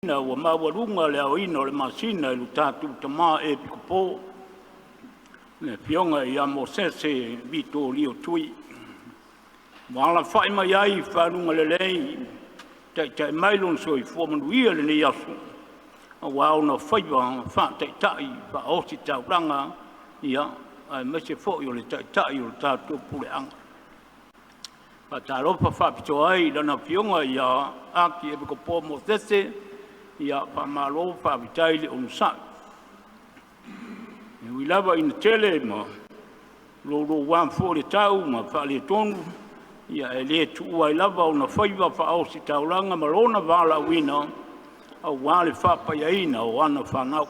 na ua maualunga le auina o le masina i lu tātou tamā Akiepikopo. Le fionga i a Mosese Vitolio tui. Wala whai mai ai whanunga le lei, Taitai mailon so i fuamanuia le nei asu. A wao na whaiwa wha Taitai, wha osi Taulaga, ia, ai mese fo i o le Taitai o le tātou puleanga. Pa tāropa whapito ai, lana fionga i a Akiepikopo Mosese, ia whamalo whapitai le onusai. E wilawa ina tele ma, loro wan fo le tau ma whale tonu, ia e le tuua i lava o na whaiwa whaosi Taulaga ma lona wala wina, au wale whapayaina o ana whanau.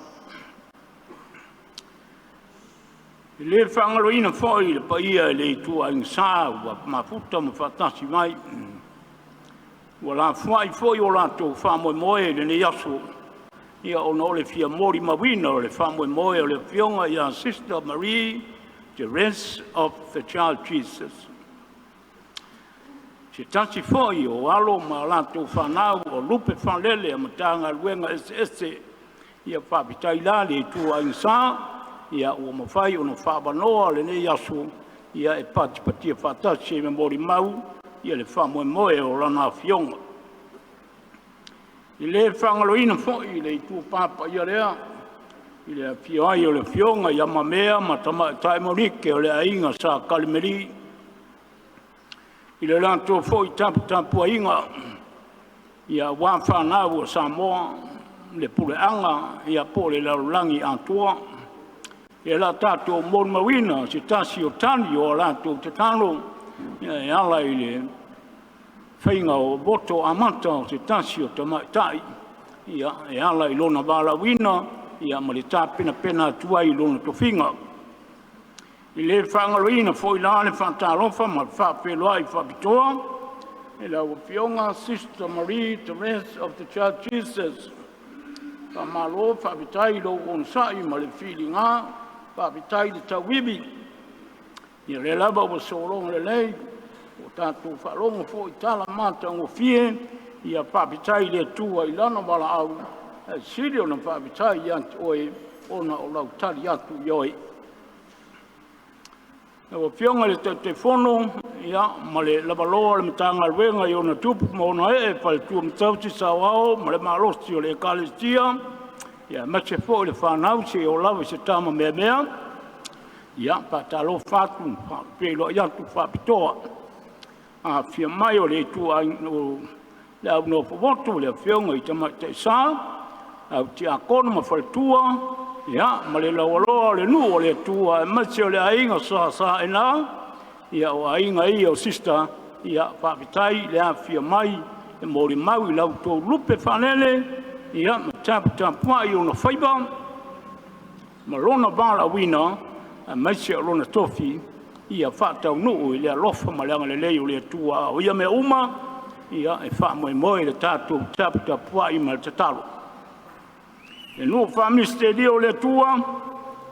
I le whangaloina whoi le Paia le tua insa wa mafuta ma whatasi mai. Wa la whai whoi o lato whamoe moe le ne aso. Ia o na ole fia mori mawina o le whamoe moe o le fionga ia Sister Marie, Therese of the Child Jesus. Se tasi whoi o alo ma lato whanau o lupe whanlele a matanga luenga ese ia whapitai la le tua insa. Ia ua mawhai o na whabanoa le ne aso, ia e patipatia whatasi e me mori mau, ia le whamoe moe o lana Afioga. I le whangaloina whoi le itua papa ia rea, i le whioai o le Afioga, ia mamea ma taimorike o le ainga sa kalimeri. I le lanto whoi tapu ainga, ia wan whanau o Samoa, le puleanga, ia po le laulangi antua. E la tātou mon mawina, se tasi o tani o lātou te tano, e ala i le whainga o boto amata o se tasi o Taitai, ia e ala i lona wala wina, ia ma le tāpena pena tuai i lona tofinga. I le whangaloina fo i la le whantalofa ma whapelo ai whapitoa, e la Afioga Sister Marie, Therese of the Child Jesus, pa malo whapitai lo onsai ma le whilinga, whapitai le tauibi. Ia le lava wa solonga le lei, o tātou whalonga fo i tala mata o fie, ia whapitai le tua i lana wala au, e siri o na whapitai iantu oe, ona o lau tari atu ioi. E wa fionga le te whono, ia, ma le lavaloa le mitanga alwenga i ona tupu ma ona e pale tua mtauti sa wao, ma le malosti o le ekalistia, ia mese fo le whanau se o lawa se tama mea, ia pa talo whatu, pelo iantu whapitoa. A fia mai o le tua le au no pawotu le Afioga i tamate sa, au ti akona ma whaletua, ia, ma le laualoa le nu o le tua, e mese o le ainga sa ena, ia o ainga i o sista, ia whapitai le a fia mai, e mori mau i lau tō lupe whanele, ia ma tapua i ona whaiba, ma lona wala wina, a maise o lona tofi, ia whatau nuu i lea lofa ma leanga le leo lea tua o ia me uma, ia e wha moe le tātou tapua i ma le tatalo. E nuu whamisteri o lea tua,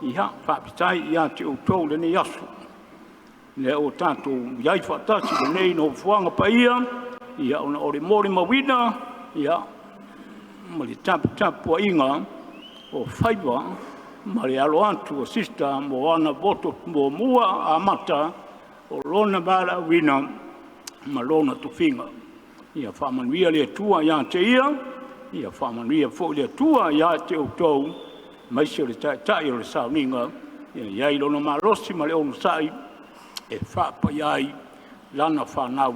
ia whapitai ia te utou le ne yasu. Le o tātou iai whatasi le nei no fuanga Paia, ia ona ore mori mawina, ia ma le tapua inga o whaiwa, ma le alo antu o sista mo ana boto mo mua a mata o lona bala wina ma lona tufinga. Ia whamanuia le tua ia te ia whamanuia fo le tua ia te utou, maise o le Taitai o le Sauniga, ia lona malosi ma le onusai, e whapa iai lana whanau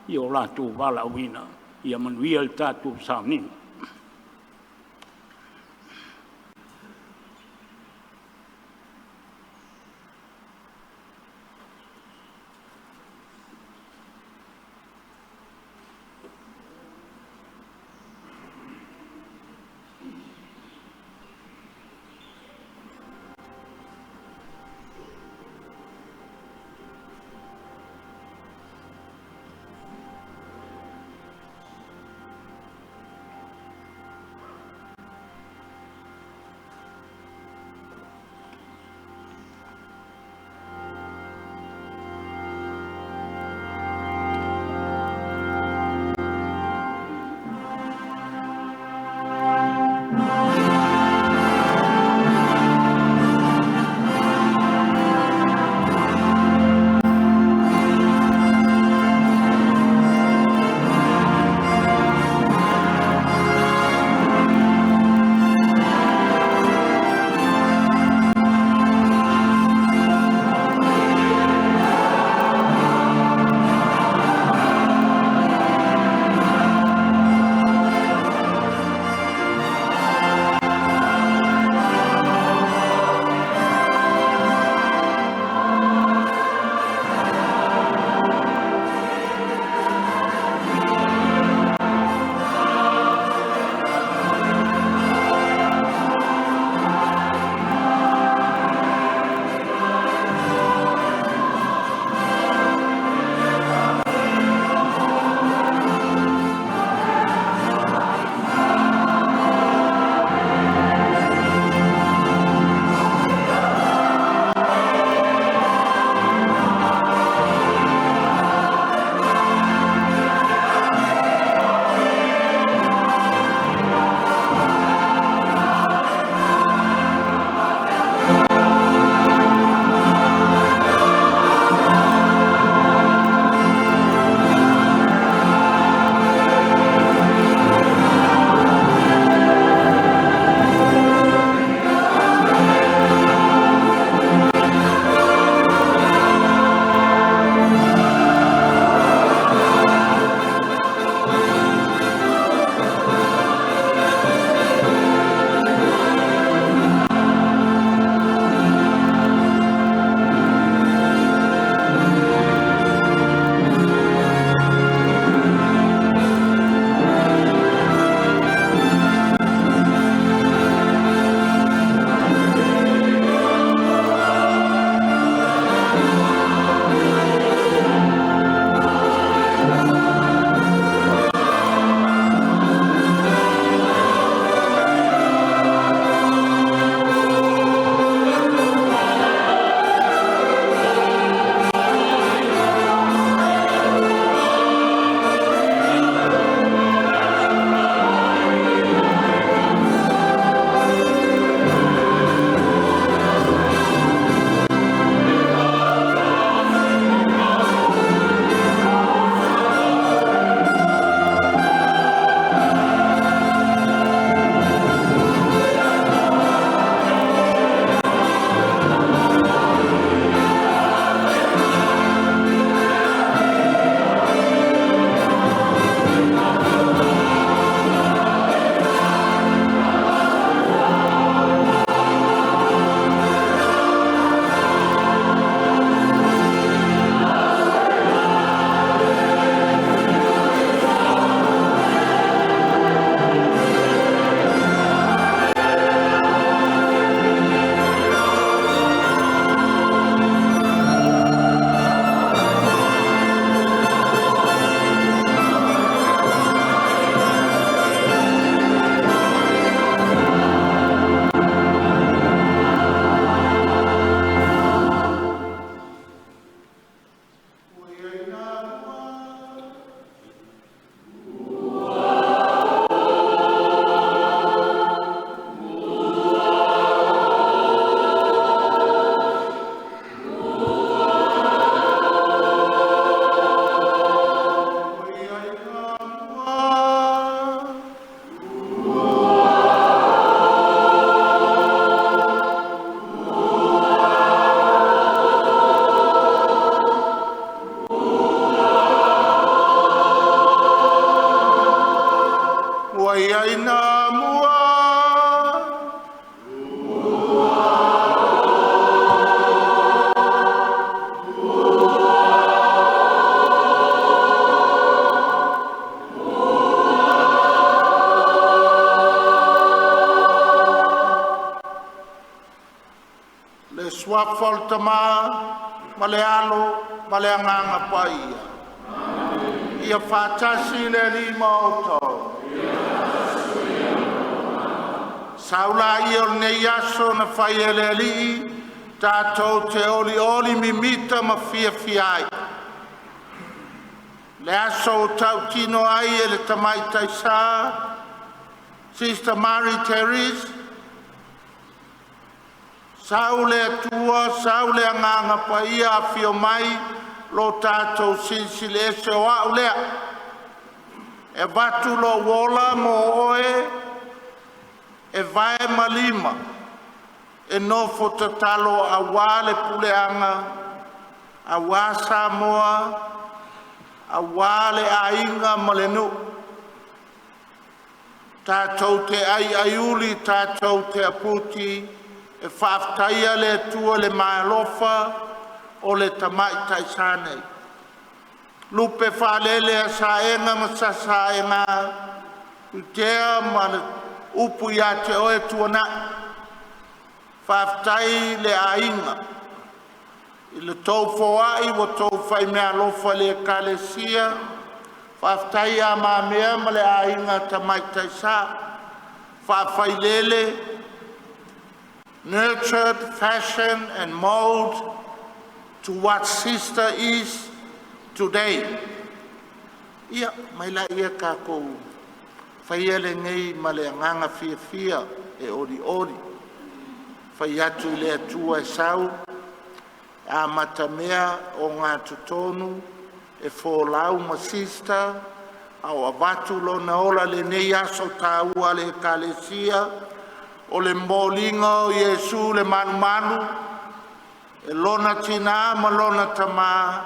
i o lātou wala wina, ia manuia le tātou Sauniga. Muamua. Le swafol tama, malealo, maleanganga paia. Ia fatasi le lima oto. Saula ia ne yaso na faia le li, tātou te oli mimita ma fia fiai. Le aso tau tino ai e le Taitai sa, Sister Mary Therese, saule atua, saule anganga Paia Afio mai, lo tātou silsile se o au lea. E vatu lo wola mo oe, e vae malima, e nofo tatalo a wale puleanga, a wa Samoa, a wale a inga malenu. Tātou te ai aiuli, tātou te aputi, e whaaftaia le tua le maalofa o le Taitai sanei. Lupe whalele a saenga Misasa e ngā utea ma le upu ia te oe tuana. Whaaftai le ainga. I le tau foai wa tau whai mea lofa le kalesia. Whaaftai a mā mea ma le ainga Taitai sa. Whaafai lele. Nurtured, fashioned and molded to what sister is today. Ia, mai la ia kākou. Whai ele ngei ma le nganga fia e ori. Whai atu le atua e sau. A matamea o ngā tutonu e fōlau ma sister. Au avatu lo na ola le nei aso tāua le kalesia. O le molinga o Yesu le manu, e lona tina ma lona tama,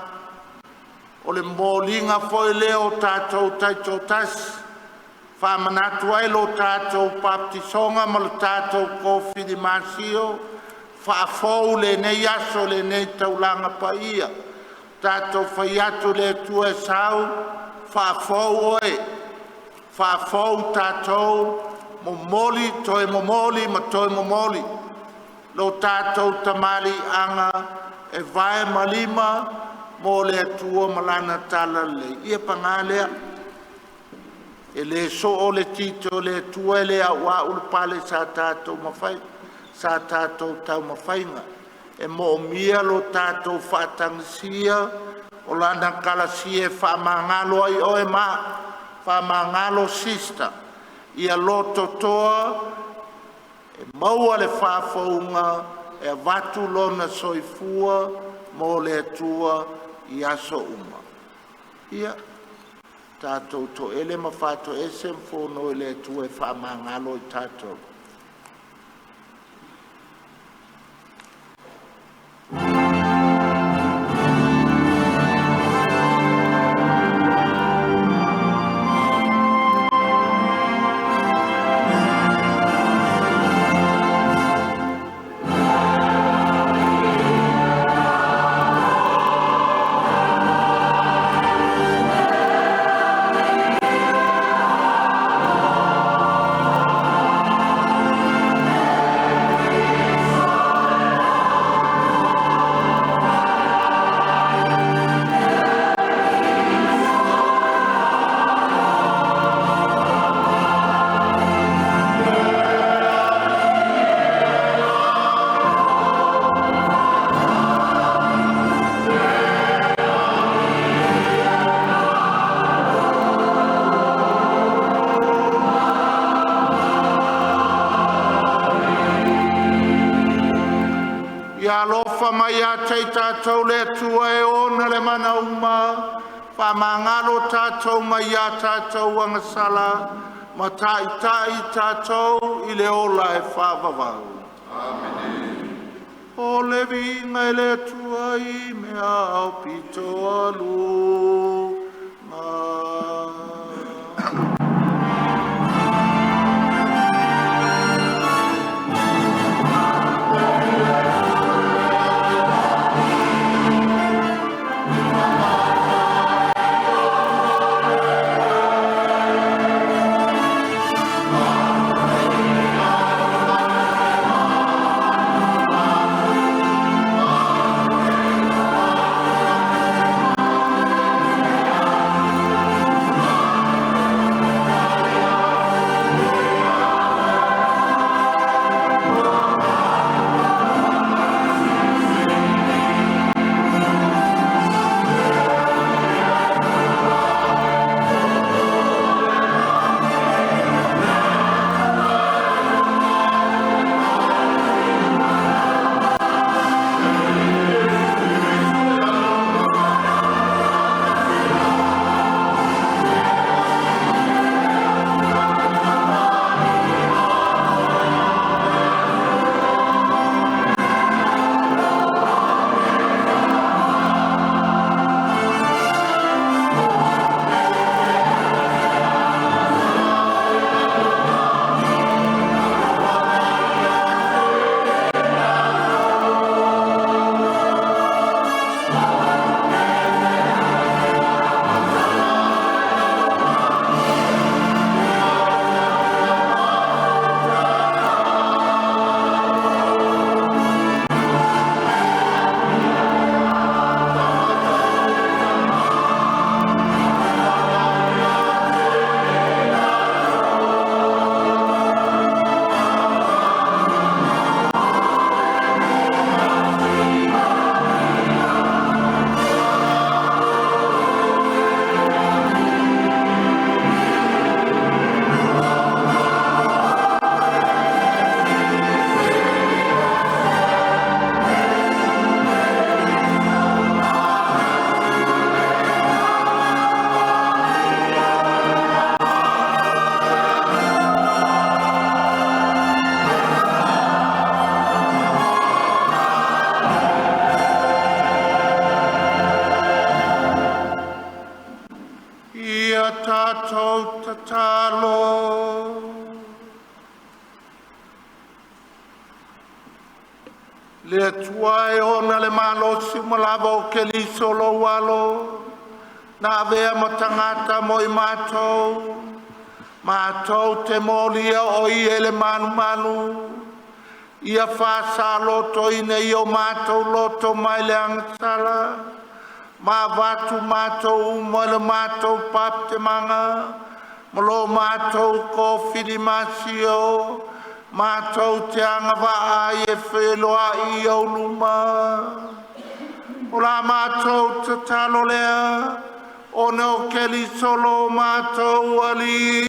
o le molinga foi leo tātou taitotas, whamanatu ai lo tātou baptisonga ma lo tātou kofi di masio, whaafou le nei aso le nei taulanga Paia, tātou whaiatu le tua sau, whaafou oe, whaafou tātou, momoli, toi momoli, ma toi momoli. Lo tātou tamali anga e vae malima mo le atua malana tala le. Ia pangalea. E le so o le tito le atua e le awa ulpale sa tātou mawhai. Sa tātou tau mawhainga. E mo mia lo tātou whaatangsia o lana kalasia e whaamangalo ai oe ma. Whaamangalo sister. Ia loto toa, e maua le whaafaunga, e watu lona soifua, mo le atua i aso uma. Ia, tātou to ele ma whato ese mfono le atua e whaamangalo i tātou. Mai a tei tātou le atua e ona le mana uma, whamangalo tātou mai a tātou angasala, ma Taitai tātou i le ola e whavavau. Amen. O le vinga e le atua i mea au pito alu. Le tuai ona le malosi malava o ke li solo walo. Na vea mo tangata mo I mātou. Mātou te molia o I ele manu manu. Ia whasa loto I nei o mātou loto mai le angasala. Ma vatu mātou mo le mātou pap te manga. Malo mātou ko whiri masio. Mātou te anga waa e wheloa I au luma. O la mātou te talo lea. O no keli solo mātou ali.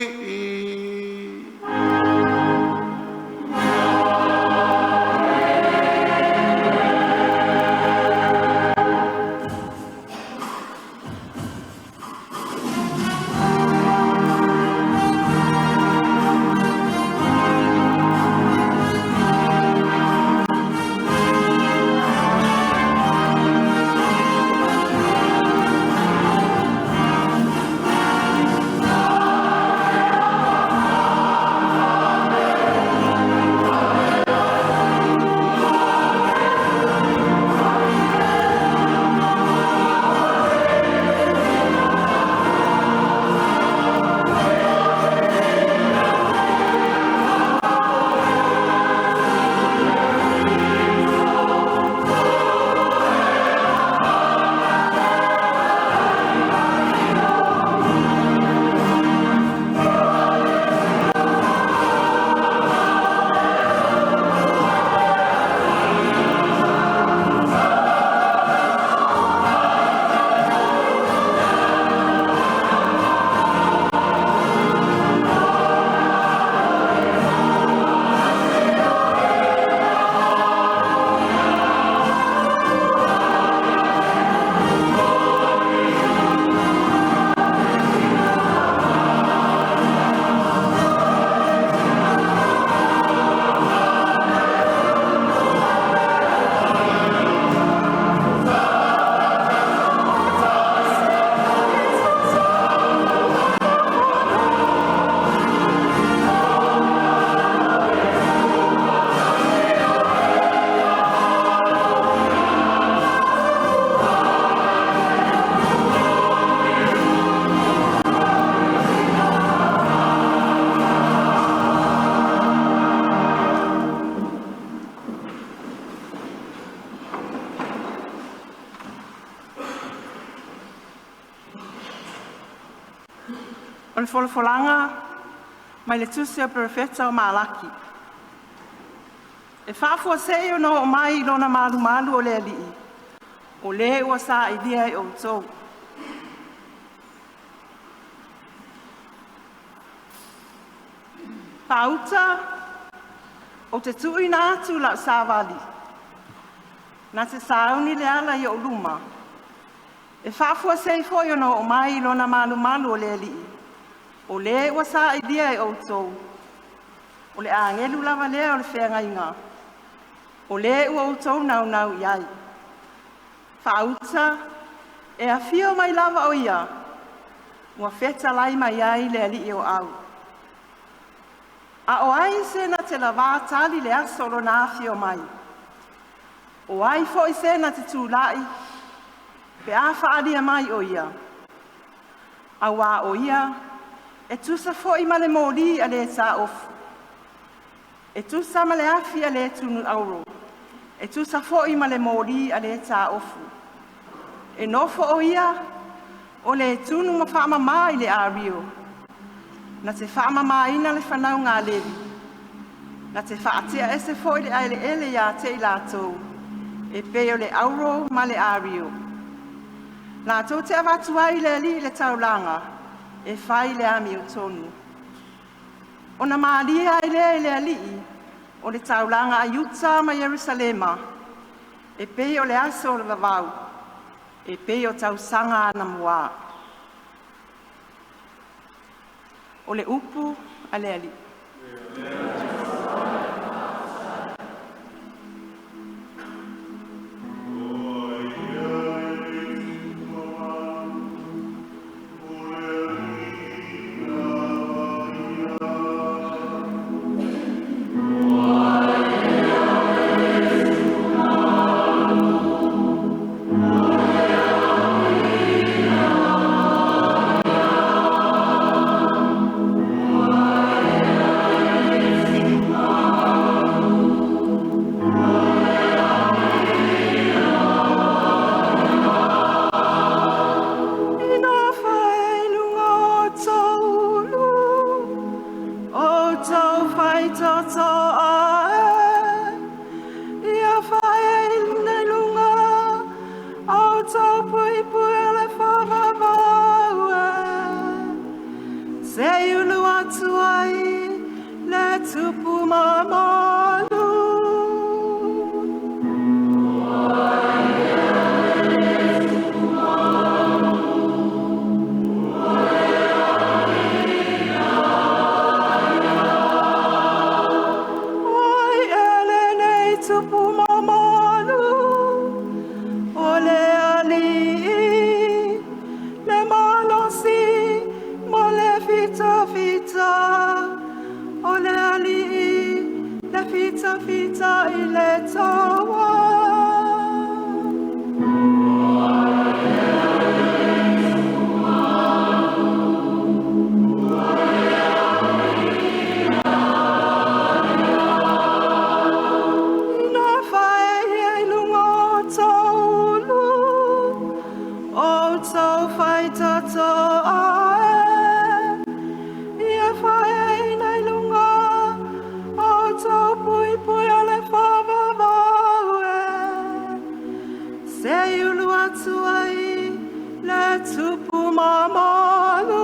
O le folfolanga mai le tusi o profeta o Malaki. E whafua se no o mai lona malu malu o le alii. O le ua sa idea I o tau. Pauta o te tui nā atu lau sāwali. Nā te sauni le ala I o luma. E whafua se foi no o mai lona malu malu o le alii. O le ua sa idea I o tau. O le angelu lava lea o le whenga inga. O le ua o tau nau nau iai. Whauta e a fio mai lava o ia. Ua wheta lai mai iai le ali I o au. A o ai se na te lava tali le asolo na fio mai. O ai fo I se na te tūlai. Pe a whaadia mai o ia. A wā o ia. E tusa fo I male mōri a le tā ofu. E tusa male afi a le tunu auro. E tusa fo I male mōri a le tā ofu. E nofo o ia. O le tunu ma whaama mai le a rio. Na te whaama mai ina le whanau ngā levi. Na te whaatea ese fo I le aile ele ia te I lātou. E peo le auro ma le a rio. Lātou te avatua I le ali le taulanga. E whai le ami o tonu. O na maalia I le alii, o le taulanga a Utah ma Jerusalema. E pei o le aso o le vavau. E pei o tausanga na mua. O le upu a le alii. toto ae, ia whae nei lunga, au tau pui pui le whawawau e. Se ulu atu ai, le tupu mamalu. Fita fita ile tawa. Na fae lungo taulu, o tau fai tato ae, ia fae nai lunga. Tau pui pui ale whawawau e. Se ulu atu ai, le tupu mamalu.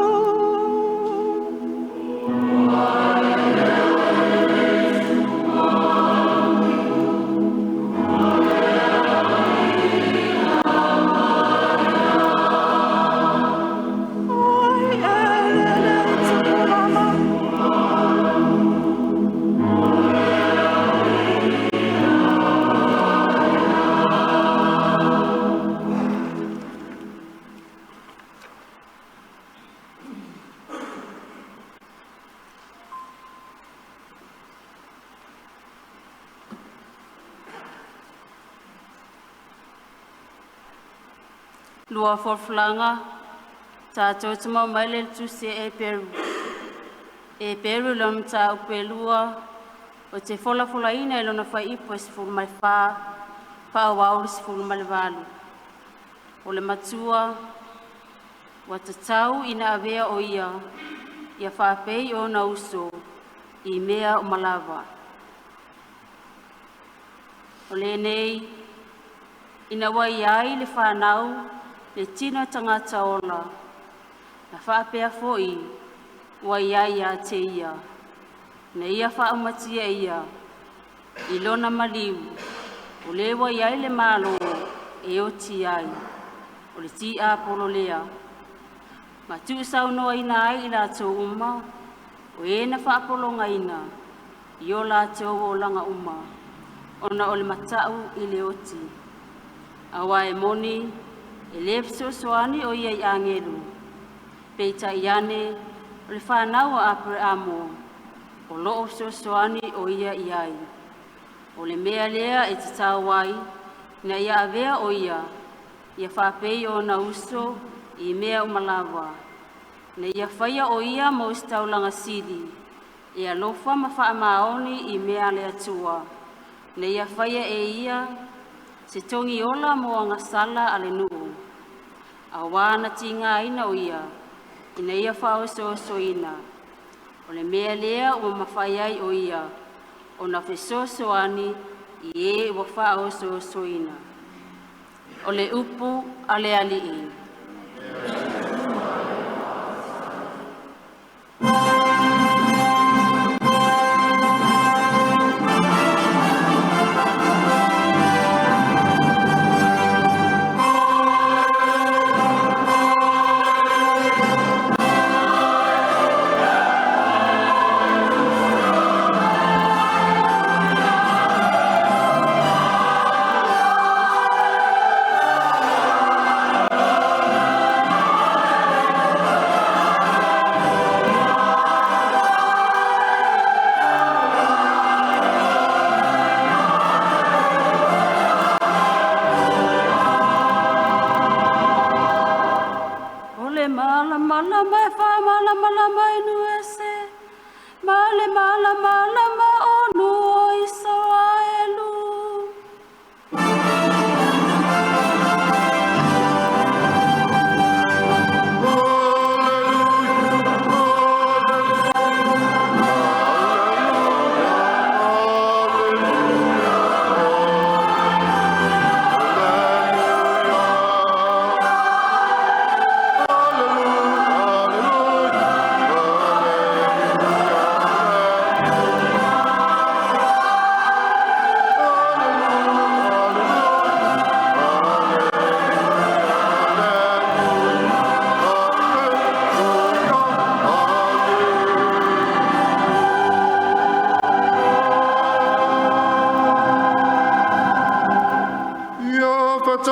Lua forflanga, tātou tuma maile tu se e peru. E peru lam tā upelua, o te fola ina e lona whai ipo e se fulu mai wha wauri se fulu mai walu. O le matua, wa tatau ina avea o ia whapei o na uso, I mea o malawa. O le nei, ina wai ai le whanau, le tino tangata ola, na whaapea foi, wai ai a te ia, na ia whaamatia ia, I lona maliu, o le wai ai le malo, e o ti ai, o le ti a polo lea. Ma tu saunoa ina ai I la tau uma, o e na whaapolonga ina, I o la tau o langa uma, ona o le matau I le oti. Awa e moni, e le soani o ia I angelu. Peita iane, o le whanau a apre amo, o loo soani o ia I ai. O le mea lea e te tawai, na ia avea o ia whapei o na uso I mea o malawa. Na ia whaia o ia mo Taulaga sidi, e alofa ma whaamaoni I mea le atua. Na ia whaia e ia, se tongi ola mo anga sala ale nuu. A wana tinga ina o ia, ina ia whao so ina. O le mea lea o mawhaiai o ia, o na whesoso ani I e wa whao so ina. O le upu ale alii.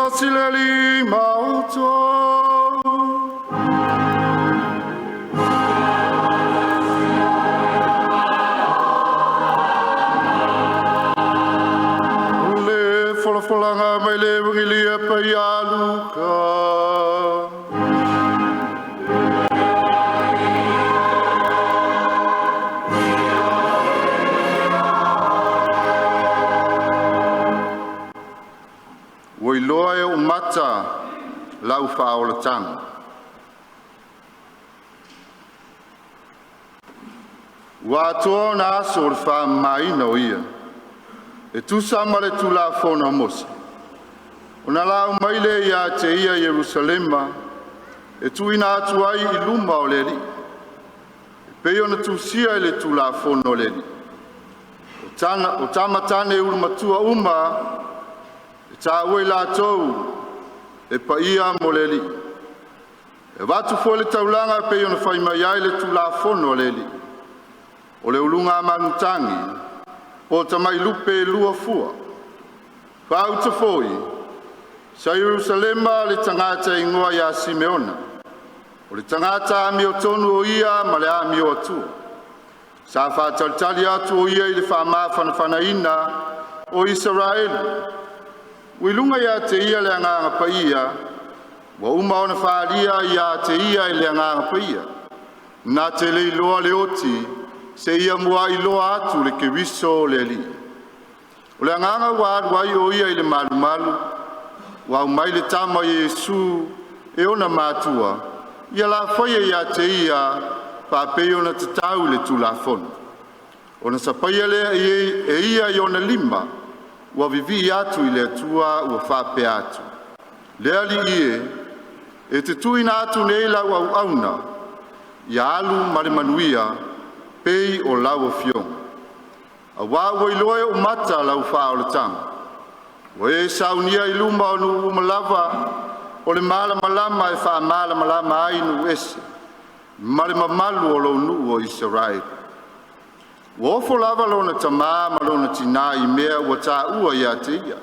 sileli mauto. Le folanga mai le wilia Paia luka. Woi loe o mata lau whaolatanga. Wa toa na aso le wha maina o ia. E tu samale tu la fona Mose. O na lau maile ia te ia Yerusalema. E tu ina atu ai I luma o leli. E peo na tu sia ele tu la fona o leli. O tamatane ulumatua uma. Ta ue la tau e Paia mo leli. E watu fo le taulaga pe ona fai mai ai le tulafono leli. O le ulunga manutangi po tamai lupe lua fua. Whauta foi sa Yerusalema le tangata ingoa ia Simeona. O le tangata ami o tonu o ia ma le ami o atua. Sa whataltali atu o ia I le whama whanawhanaina o Israel. Wilunga ia te ia le anganga Paia, wa uma ona whaalia ia te ia le anganga Paia. Nā te le iloa le oti, se ia mua iloa atu le ke wiso le li. O le anganga wai o ia I le malu malu, wa umai le tama Yesu e ona mātua, ia la whaia ia te ia, whapei ona te tau le tulafono. Ona sa Paia le e ia I ona lima, wa vivi atu I le atua ua whape atu. Lea li e te tuina atu nei lau au auna, ia alu mare manuia, pei o lau o fiong. A wāua I loe o mata lau wha o le tanga. Wa e saunia I luma o nu umalava, o le malamalama e wha malamalama ai nu ese, mare mamalu o lo nu o Israel. Wofo lava lona tama ma lona tina I mea ua tā ua ia te ia.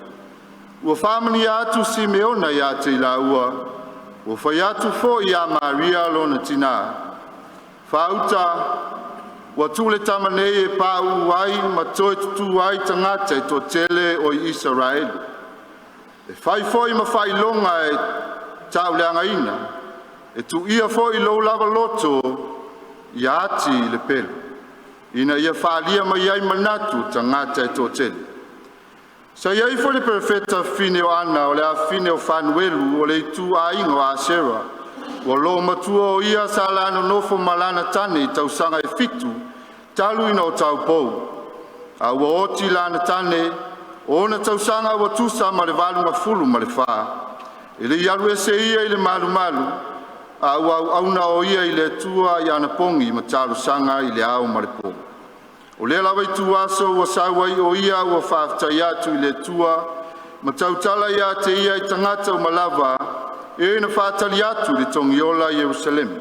Ua whamani atu Simeona ia te la ua. Ua whai atu fo ia Maria lona tina. Whauta, ua tūle tamanei e pā uai ma toi tutu ai tangata I tō tele o Israel. E whai fo I ma whai longa e Taulaga ina. E tu ia fo I lo lava loto I ati le pelo. Ina ia whaalia mai ai manatu tangata e tō tele. Sa iai fo le perfeta fine o ana o le a fine o Fanuelu o le tu a ingo a Asera. O lo matua o ia sa lana nofo malana tane I tausanga e fitu, talu ina o tau pou. A ua oti lana tane, o na tausanga ua tusa ma le valunga fulu ma le wha. E le ialu e se ia I le malu malu, a ua auna o ia I le tua I ana pongi ma talu sanga I le au ma le pongi. O le lawa I tu aso ua sauai o ia ua whaftai atu I le tua, ma tautala ia te ia I tangata o malava, e na whatali atu le tongiola I Jerusalem.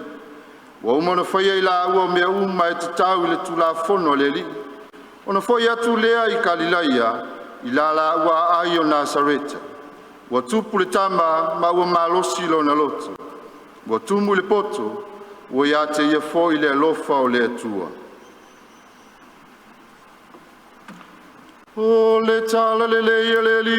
Wa umana whaia I la ua mea uma e te tau I le tulafono le li. Ona whai atu lea I Galileia, I la ua ai o Nazareta. Wa tupu le tama ma ua malosi lo na loto. Wa tumu le poto, ua ia te ia fo I le alofa o le atua. O le tala le leia le li.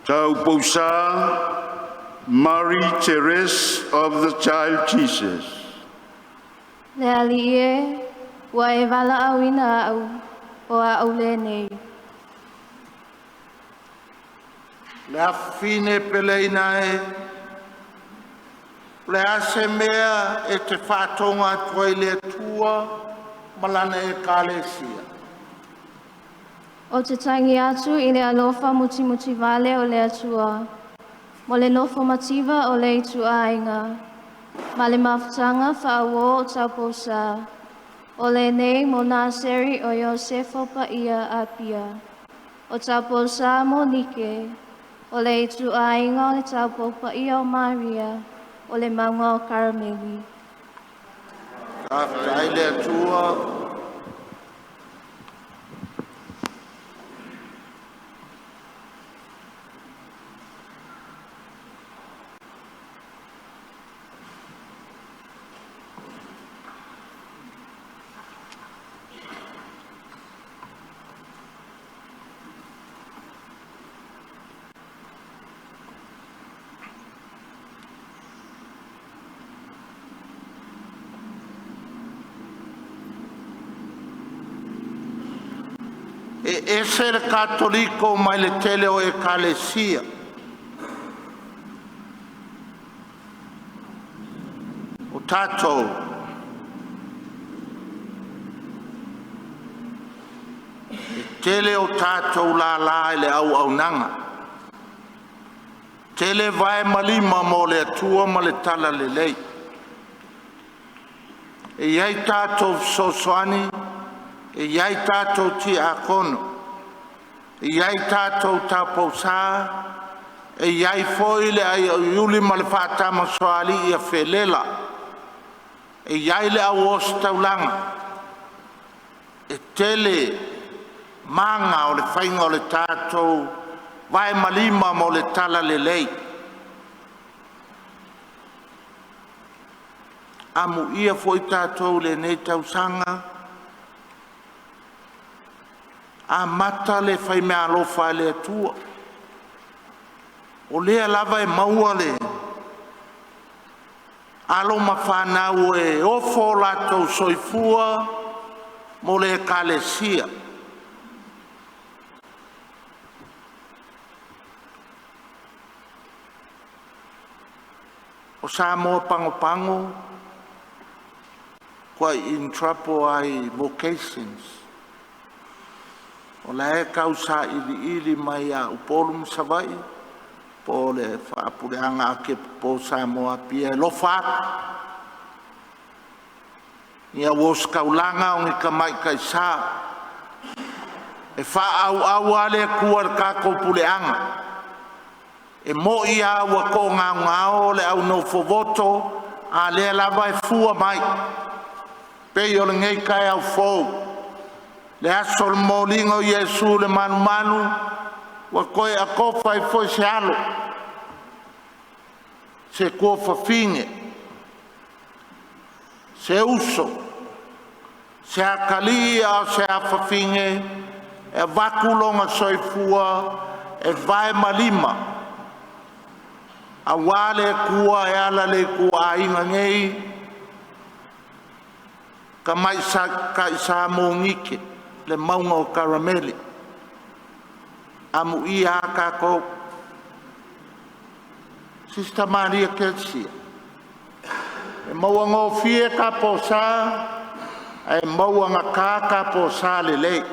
Tauposa Mary Therese of the Child Jesus. Le alie wa e vala awina au o a aule nei. Le afine peleina le ase mea e te whatonga toi le tua malana e kalesia. O te tangi atu I le alofa muti vale o le atua. Mo le nofo mativa o le itu ainga. Ma le mafutanga whaawo o tauposa. O le nei mo Naseri o Iosefo Paia a Pia. O tauposa mo Nike. O le itu ainga o le taupo Paia o Maria. O le maunga o Karameli. Taitai le atua. E ser cattolico mai le tele o ecclesia. O tato tele o tato la le au nanga. Tele vai malima mo le atua ma le tala le lei. E iai tato sosoani e iai tātou ti a kono, e iai tātou tāpousa, e iai foi le ai iuli ma le whātama soali I a whelela, e iai le au os taulanga, e tele manga o le whainga o le tātou, vai malima mo le tala le lei. Amu ia foi tātou le nei tausanga, a mata le fai mea alofa le atua. O lea lava e maua le. Alo ma whanau e ofo latou soifua mo le ekalesia. O sa moa pango kwa intrapo ai vocations. O la e kausa ili mai a upolum savai, po le whaapureanga Akiepikopo Samoa Paia lofa. Ia wos kaulanga o ngi kamai kaisa. E wha au ale kuar kako puleanga. E mo ia wa ko ngao le au no fovoto, a le lava e fua mai. Pe yo le ngei kai au fou. Le asol molingo Yesu le manu wa koe a kofa I foi se alo se kofa finge se uso se akalia se afafinge e vakulonga soifua e vai malima a wale kua e ala le kua inga ngei ka isa mo ngike le maunga o Karameli. Amu ia kako Sister Maria Kelsia. E maua ngō fie ka posa, e maua ngā ka posa le lei.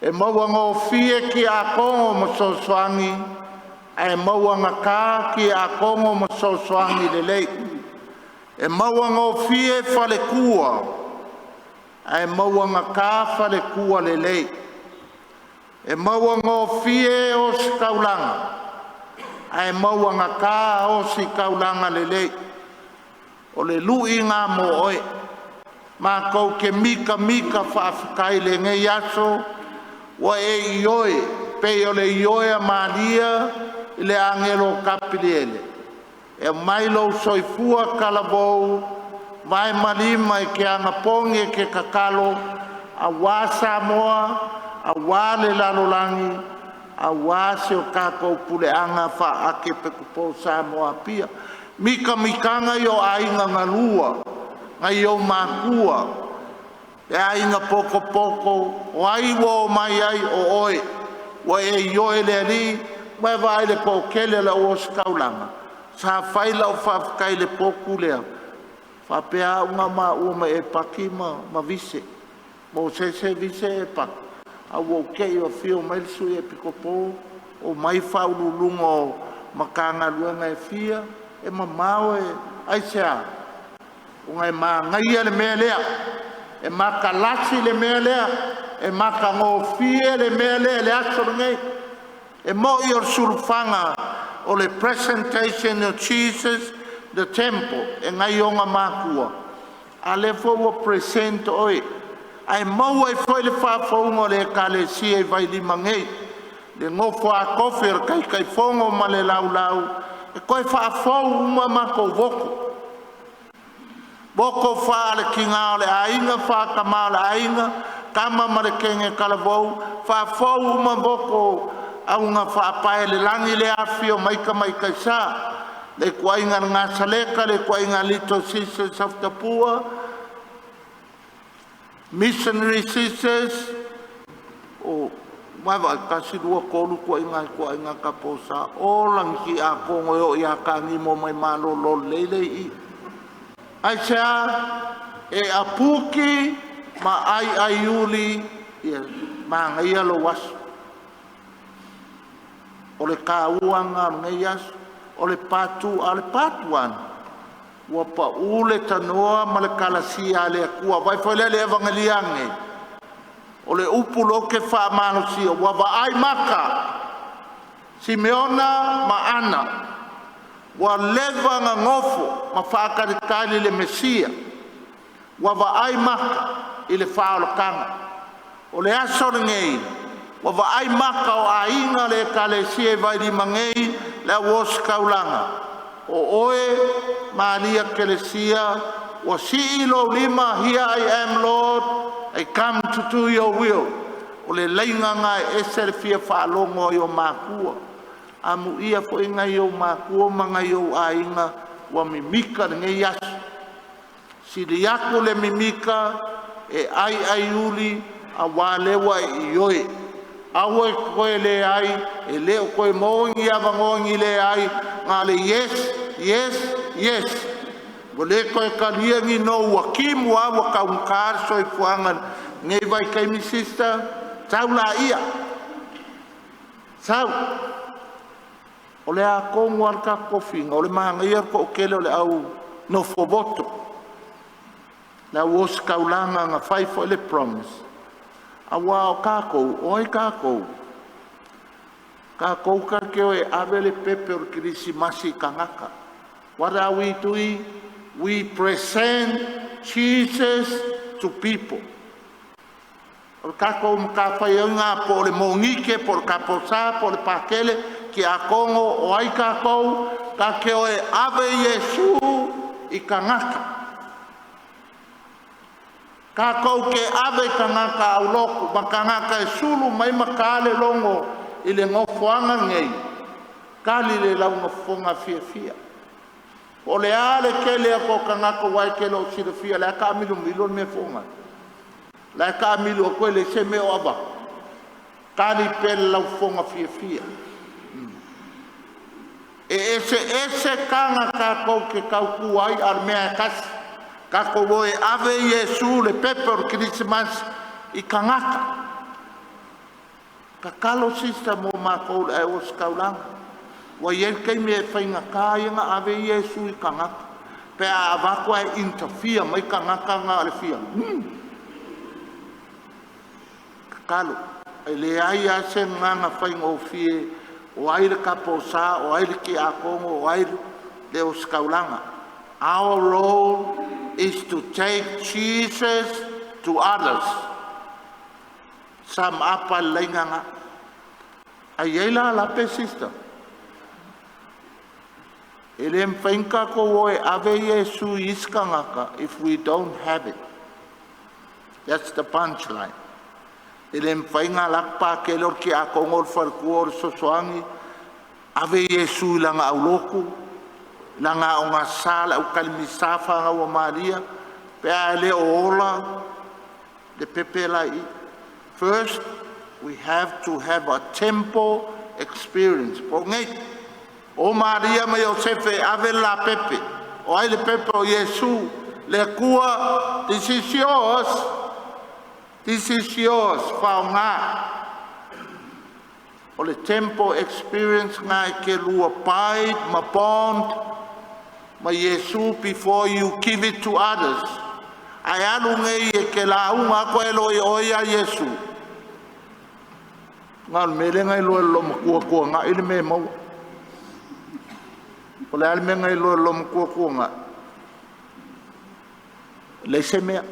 E maua ngō fie ki a kongo mo sosoangi, e maua ngā ka ki a kongo mo sosoangi le lei. E maua ngō fie fale kua, ai maua ngā kāwha le kua le lei. E maua ngō fie o si kaulanga. Ai maua ngā kā o si kaulanga le lei. O le lui ngā mo oe. Mā kou ke mika whaafikai le ngei aso. Wa e ioe. Pei o le ioe a Maria I le angelo kapiliele. E mailo soifua kalavou. Vai malima I ke angapongi ke kakalo, a wā Samoa, a wā le lalolangi, a wā se o kako puleanga wha Akiepikopo Samoa Paia. Mikanga yo ainga ngalua, ngai yo makua, e ainga poko, o aiwo mai ai o oe, o e ioe le ali, mai vai le pokele la o skaulanga. Sa whaila o whafkai le poku lea. Whapea unga ma ua e paki ma vise. Mosese vise e paki. Au kei o fio mai sui Akiepikopo o mai whaululungo makanga luenga e fia e mamau e aisea o ngai ma ngai le mea lea e maka lasi le mea lea e maka ngofie le mea lea le aso ngai e mo i or surfanga o le presentation of Jesus the temple e ngai onga makua a le fo present oi ai mau ai foi le whaafongo le kalesia e vai lima ngei le ngofo a kofir kai fongo ma le lau e koe whaafou uma mako Boko wha le kinga o le ainga, wha kama le ainga, kama ma le kenge kalavou, wha fau uma boko au ngā wha pae le langi le afio maika sa, le kuainga ngā saleka, le kuainga Little Sisters of the Poor, Missionary Sisters, o mawa kasi rua kolu kuainga kaposa, o langi a kongo o i a kangi mo mai malo lo leile i. Aisha e apuki ma ai uli ma ngai alo wasu o le kauanga ngai asu o le patuan ua pa ule tanoa ma le kalasia le akua vai foi le evangeliange o le upulo ke wha manosi ua va ai maka Simeona ma Ana wa leva nga ngofo ma whaakarikali le Mesia wa wa ai maka i le whaolokanga o le aso ngei wa wa ai maka o ainga le kalesia vai di mangei le wos kaulanga o oe malia kelesia wa si ilo lima here I am Lord I come to do your will o le leinga ngai esere fia whaalongo i o makua amu ia fo inga yo makua manga yo ainga wa mimika ngai yasu si le yako le mimika e ai uli a walewa i yoe awe koe le ai e leo koe mongi ava ngongi le ai ngā le yes o le koe kaliangi no wakimu awa kaunkar soi fuangan ngai vai kaimi sister taula ia sau o le a kongu ar ka kofinga, o le mahangia ko kele o le au no foboto. Na wos kaulanga nga faifo le promise. A wao kākou, oi kākou. Kākou ka keo e avele pepe o kirisi masi kangaka. What are we doing? We present Jesus to people. O kākou mkawhai ngā po le mongike, po le kaposa, po le pakele, ki a kongo o ai kākou, ka keo e ave Yesu i kangaka. Kākou ke ave kangaka au loku, ma kangaka e sulu mai makale longo i le ngofoanga ngei. Kali le lau ngofonga fia. O le ale ke lea ko kangaka wai ke lo sira fia, lea ka amilu milo me fonga. Lea ka amilu o koe le se me o aba. Kali pele lau fonga fia. E ese kanga kākou ke kauku ai ar mea kasi. Kākou oe ave Yesu le pepe o Christmas i kangaka. Ka kalo sista mo mākou le o skaulanga. Wa yen kei me whainga kāinga ave Yesu i kangaka. Pea avako e interfere mai kangaka ngā le fia. Ka kalo. E le ai ase nganga whainga o fie. O aire kaposa, o aire ki a kongo, o aire le o skaulanga. Our role is to take Jesus to others. Sam apa lenganga. Ayela la pe sister. Elem fenka ko oe ave Yesu iskangaka if we don't have it. That's the punchline. Elem fainga lakpa kelor ki a kongol farkuor sosoangi ave Yesu langa auloku langa onga sala o kalmisafa nga wa Maria pe ale ola de pepelai. First we have to have a temple experience. Pongei o Maria me Josefe ave la pepe o ai le pepe o Yesu le kua this is yours. This is yours, whaonga. O le tempo experience ngai ke lua pai, ma bond, ma Yesu before you give it to others. Ai alu ngai e ke launga ko elo i oia Yesu. Ngal mele ngai lo makua nga ile me mau. O le alme ngai lo makua nga. Le se mea.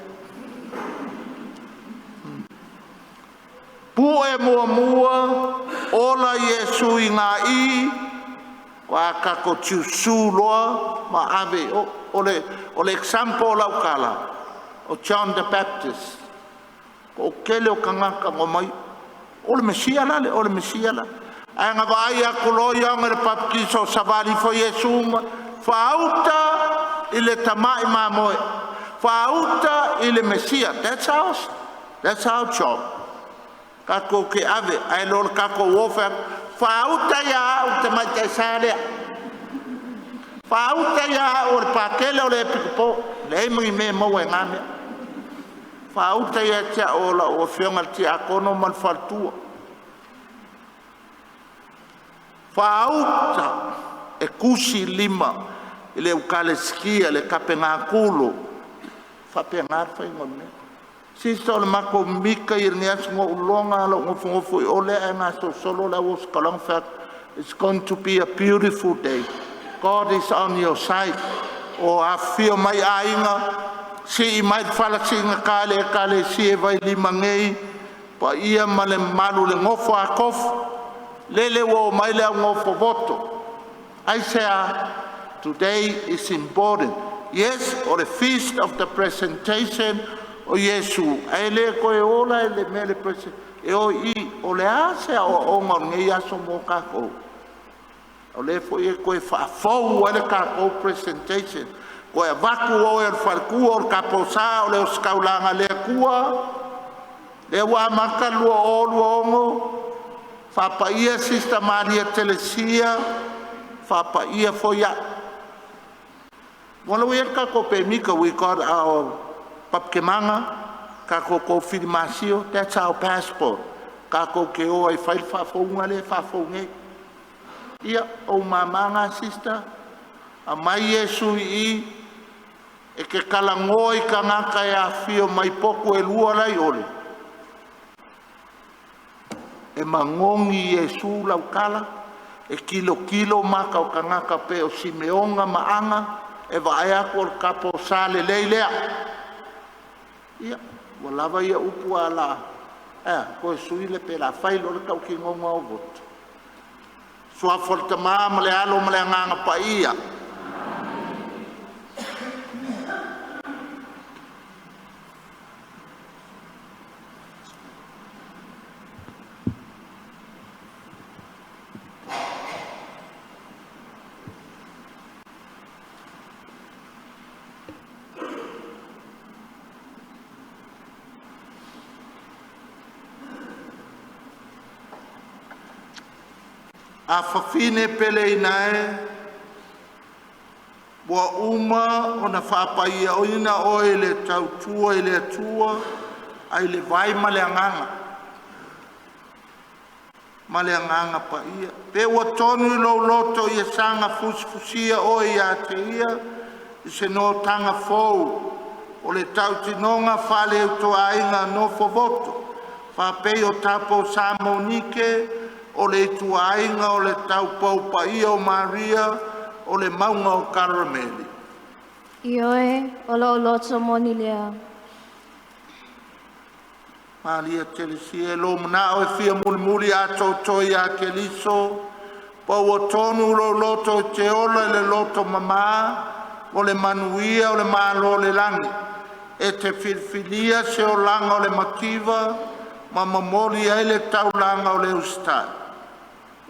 Pu e mua ola Yesu i ngā i wa kako tiusu loa ma ave o le example lau kala o John the Baptist o kele o kangaka o mai o le Mesia la ai ngā vai a kuloia ngā le papkiso savali fo Yesu whaauta i le tamai mamoe whaauta i le Mesia. That's our job. Kako ke ave ai lor kako wofa fauta ya o te mai te sale fauta ya o pakele o le Akiepikopo le mai me mo e ngame fauta ya tia ola o Afioga tia kono mal faltua fauta e kusi lima le ukaleskia le kapengakulo fa pengar fa ngone. Sister mako mika irnias ngo ulonga lo ngofo ole nga solo la was kalong fact it's going to be a beautiful day. God is on your side. O afio mai ainga si mai fala singa kale si vai limangei pa ia male malu le ngofo akof lele wo mai le ngofo voto. I say today is important. Yes, or the feast of the presentation o Yesu, ai le koe ola e le mele prese, e o I, o le ase o onga ngei aso mo kako. O le fo e koe whaafou ale kako presentation. Koe vaku o e whalkua o kaposa o le o skaulanga le kua. Le wa maka lua o lua ongo. Whapaia Sister Maria Telesia. Whapaia fo ya. Wala ue kako pe mika, we got our papkemanga, kako confirmasio, that's our passport. Kako ke o ai fai whafonga le whafonge. Ia o mamanga sister, a mai Yesu I, e ke kalangoi ka ngaka e Afio mai poku e lua lai ole. E mangongi Yesu lau kala, e kilo maka o ka ngaka pe o Simeonga maanga, e vai ako o kapo sale leilea. Ia, walava ia upu ala. Koe suile pe la failo le kau ki ngonga o voto. Sua folta maa le alo male nganga Paia. A whawhine pele inae, wa uma o na whapaia o ina o le tautua i le atua, ai le vai maleanganga. Maleanganga Paia. Pe wa tonu i lo loto i sanga fusfusia o i a te ia, i se no tanga fou, o le tautinonga whale utoa inga no fovoto, whapei o tapo Samonike, o le tuainga o le taupau Paia o Maria o le maunga o Karameli. Ioe, o loto moni lea. Maria Therese, lo mna o e fia mulimuli a totoi a keliso, pa o tonu lo loto te ola le loto mama, o le manuia o le malo le langi, e te filfilia se o langa o le makiva, ma mamoli ai le taulanga o le ustai.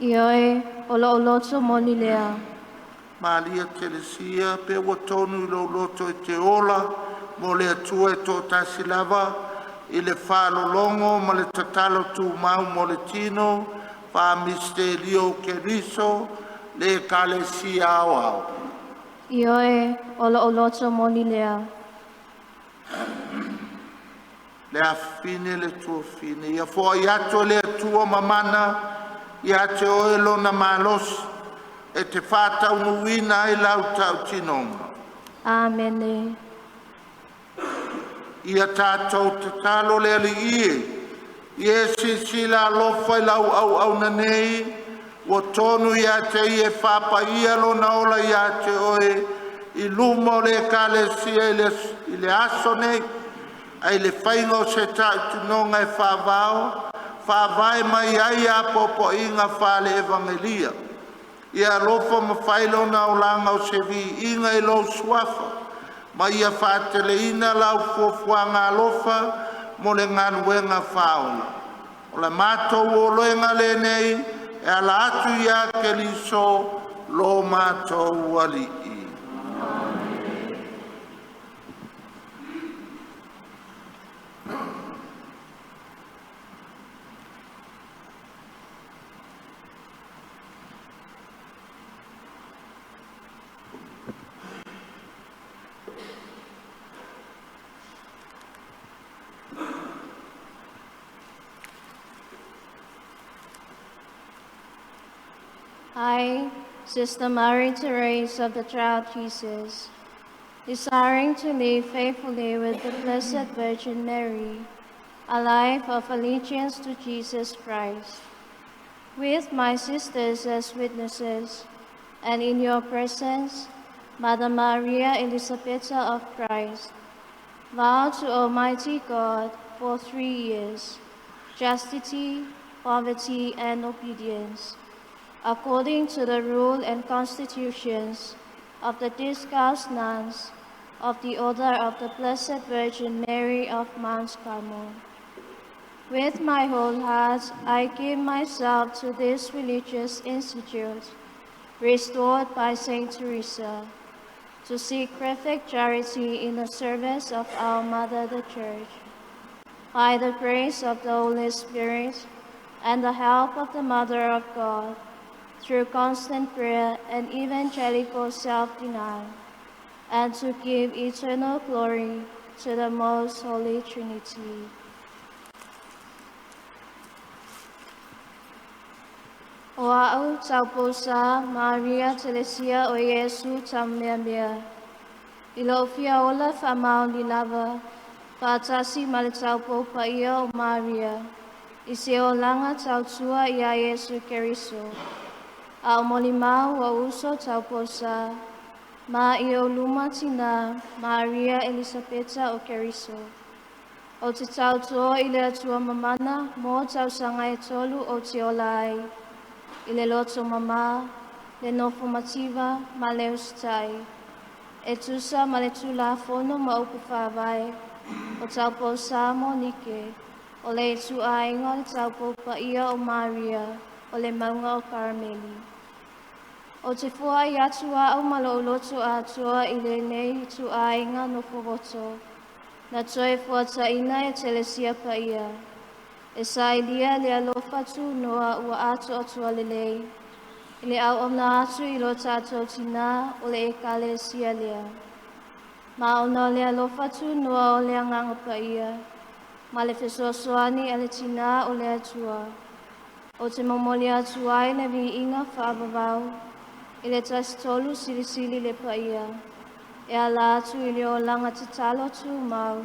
Ioe, o loto moni lea. Maria Therese, pe o tonu lo loto te ola, mo le atua e to tasilava, i le whalolongo, ma le tatalo tu mau mo le tino, pa misterio keriso, le kalesia au au. Ioe, o loto moni lea. le afine le tua fine. Ia fo iato le tua mamana, ia te oelo na malos, e te whata unuina ai lau tau tinonga. Amen. Ia tātou te talo le ali ie sila lofa i lau au nanei, o tonu ia te ie whapa ia lo na ola ia te oe, i lumo le kalesia i le aso nei, ai le whaingo se tau tunonga e whawai mai ai a popo inga whale evangelia. Ia lofa ma whailo na o langa o se vi inga i lo suafa, ma ia whātele ina lau fuafuanga lofa mo le nganuenga whaona. O le mātou o loenga le nei, e ala atu ia ke liso lo mātou wali i. I, Sister Mary Therese of the Child Jesus, desiring to live faithfully with the Blessed Virgin Mary, a life of allegiance to Jesus Christ, with my sisters as witnesses, and in your presence, Mother Maria Elisabetta of Christ, vow to Almighty God for 3 years, chastity, poverty, and obedience, according to the rule and constitutions of the Discalced Nuns of the Order of the Blessed Virgin Mary of Mount Carmel. With my whole heart, I give myself to this religious institute, restored by Saint Therese, to seek perfect charity in the service of our Mother the Church. By the grace of the Holy Spirit and the help of the Mother of God, through constant prayer and evangelical self-denial, and to give eternal glory to the Most Holy Trinity. O au tauposa Maria Telesia o Yesu tammeamea, ilo fia ola whamau ni lava, whaatasi male taupo Paia o Maria, i se o langa tautua i a Yesu Keriso. A o molimau wa uso tauposa, ma i o luma tina Maria Elisabetta o Keriso. O te tautoa i le atua mamana, mo tausanga e tolu o te olai, i le loto mama, le nofo mativa, ma le ustai. E tusa ma le tula fono ma upu whawai, o tauposa mo nike, o le tu ainga le taupo Paia o Maria, o le maunga o Karameli. O te fua i atua au malo loto atua i le nei tu ainga no fovoto, na toe fua taina e telesia Paia. E sailia le alofa tu noa ua atu atua lelei, i le au omna atu i lo tātou tina o le ekalesia lea. Ma ona le alofa tu noa o le anganga Paia, ma le fesoasoani a le tina o le atua. O te momoli atua i le vi inga whaabavau, i le tasitolu silisili le Paia, e ala atu i le o langa te talo tu mau,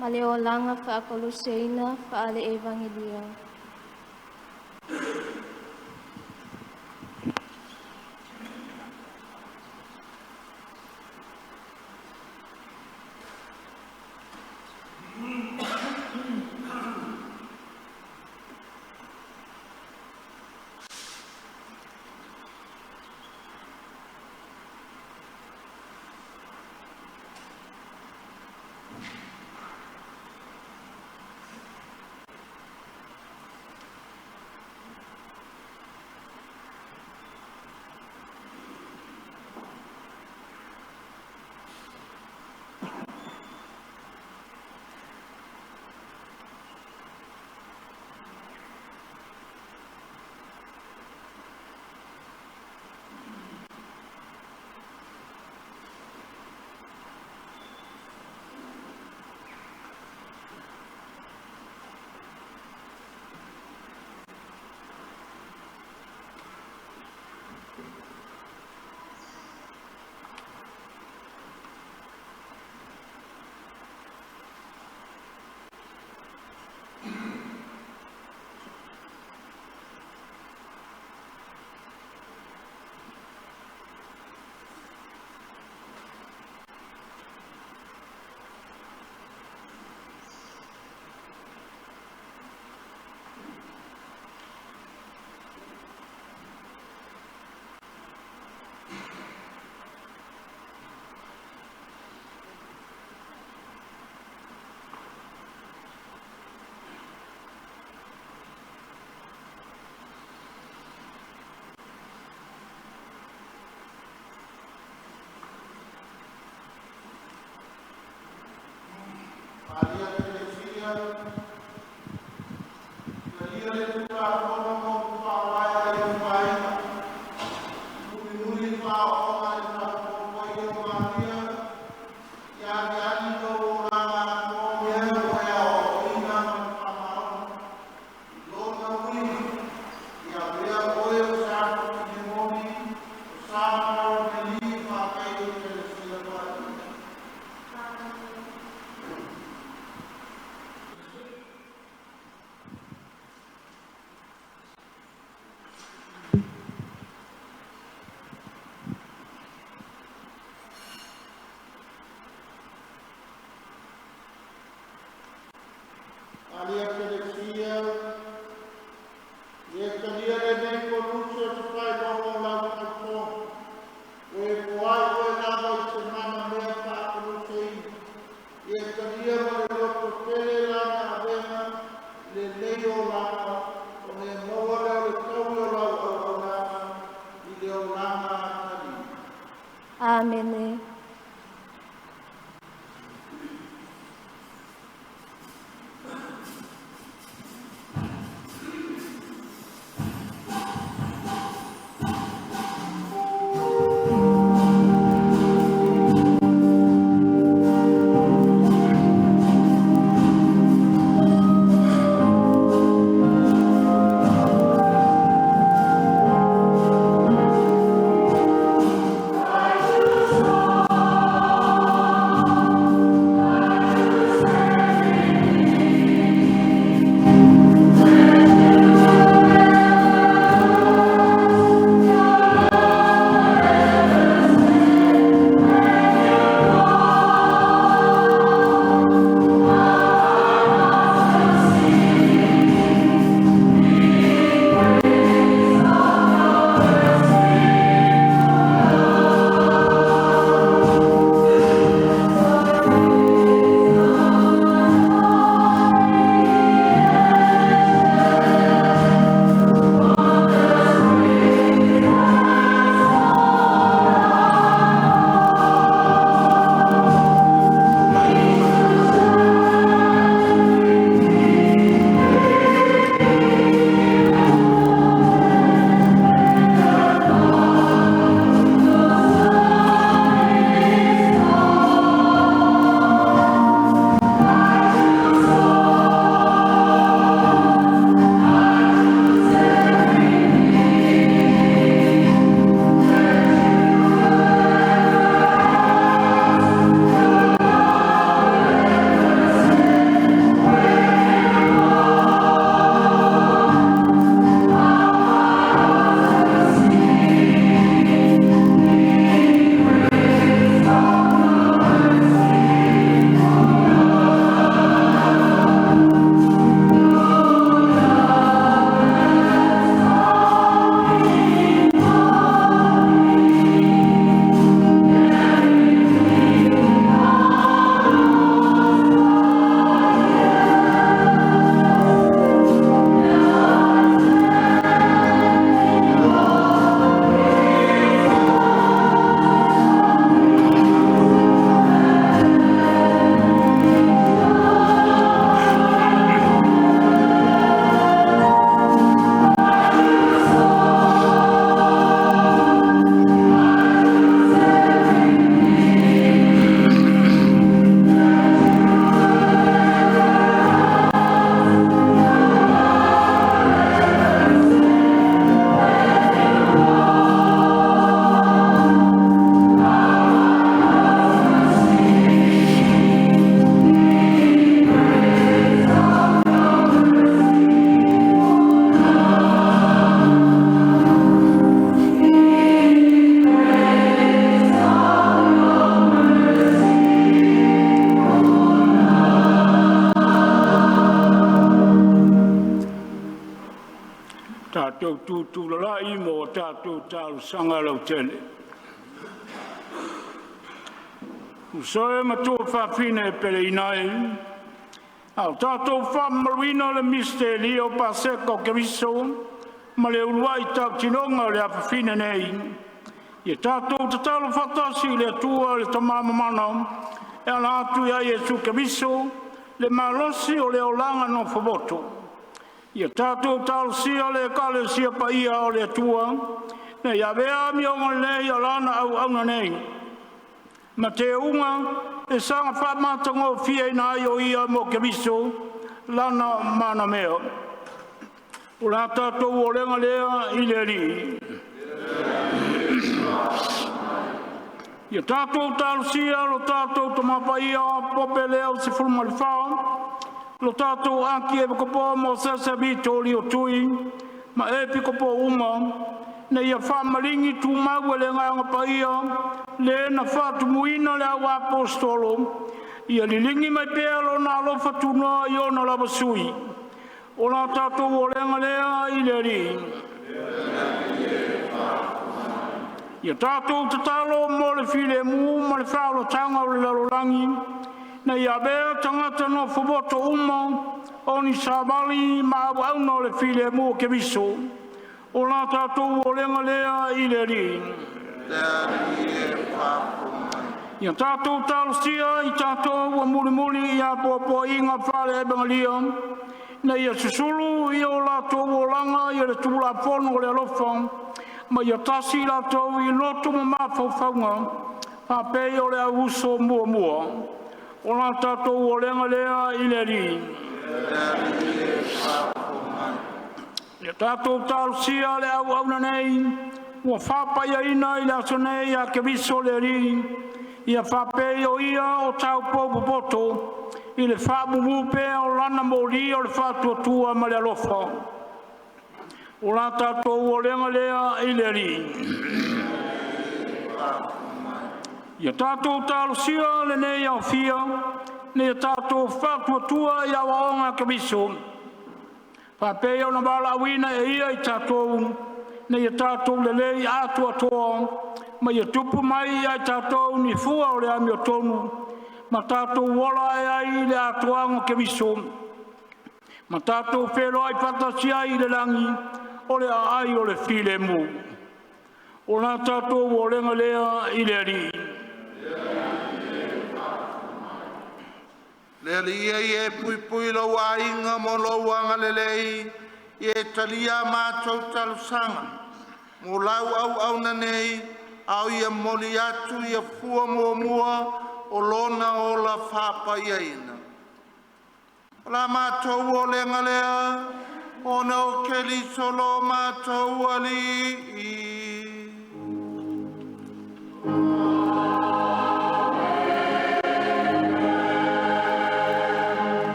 ma le o langa whaakoluseina whaale evangelia. Maria Teresia, Maria Letua, Mono, Paia, e Paia, Nui, Paola, e Papoio, Maria, Yagando, Rama, Moia, Moia, Oina, Pamao, Lona, Win, Yabria, Oia, Saco, Nimoni, Sama, Melifa, Maria Teresia, Maria. Maria Teresia, e calia le nei conosce su fai dopo la faccio, e poi lava il semana mea fa conosce, e calia le lotto tele la avena, le leo la, come muore le tauio la orana, le orana cari. Amen. tātou tūtūrai mō tātou tālu sanga lau tele. Usoe matua whawhine pere inai, au tātou whamaruina le misteri o paseko keriso, ma le uruai tau tinonga le awhawhine nei. Ia tātou tatalu whatasi le atua le tamama mana, e ala atu ia Jesu keriso, le malosi o le olanga no whaboto. Ia tātou tālusia le kalesia Paia o le atua, na ia vea mi o nei o lana au auna nei. Ma te unga, e sanga whamatango fia ina ai o ia mo ke viso, lana mana mea. O la tātou o lenga lea i le ri. Ia tātou tālusia lo tātou tamapaia pope leo se fulmalifaa, lo tātou Akiepikopo Mosese Vitolio tui, ma Akiepikopo uma, na ia whamaringi tu maua le nganga Paia, le na whatumuina le au apostolo, ia lilingi mai pēlo na alofa tuna i ona lava sui. O la tātou o lenga lea i le ri. Ia tātou tatalo mo le file mu, ma le whalo tanga o le lalolangi, na ia bea tangata no whaboto uma, o ni sabali ma au au no le file mu ke viso. O la tātou o lenga lea i le ri. Ia tātou tālusia i tātou a muli i a popo inga whare e bangalia, na ia susulu i o lātou o langa i le tūla pono o le alofa, ma ia tasi lātou i loto ma mawhauwhaunga, pāpei o le auso muamua. O la tātou o lenga lea i le ri. Ia tātou tālusia le au auna nei, ua whapaia ina i le aso nei a ke viso le ri, ia whapei o ia o tau popo poto, i le whamumu pēa o lana mōri o le whatuatua ma le alofa. O la tātou o lenga lea i le ri. Ia tātou tālusia le nei au fia, ne tātou whatuatua i awa onga ke viso. Whapei o na wala awina e ia i tātou, ne ia tātou le lei atua toa, ma ia tupu mai i tātou ni fua o le ami o tonu, ma tātou wala e ai le atuanga ke viso. Ma tātou whelo ai patasia i le langi, o le ai o le file mu. O la tātou o lenga lea i le ri. Le lia i e pui pui lo wa inga mo lo wanga le lei, i e talia mātou talusanga. Mo lau au na nei, au ia moli atu ia fua muamua o lona o la whapa ia ina. La mātou o lenga lea, o na o keli solo mātou ali i.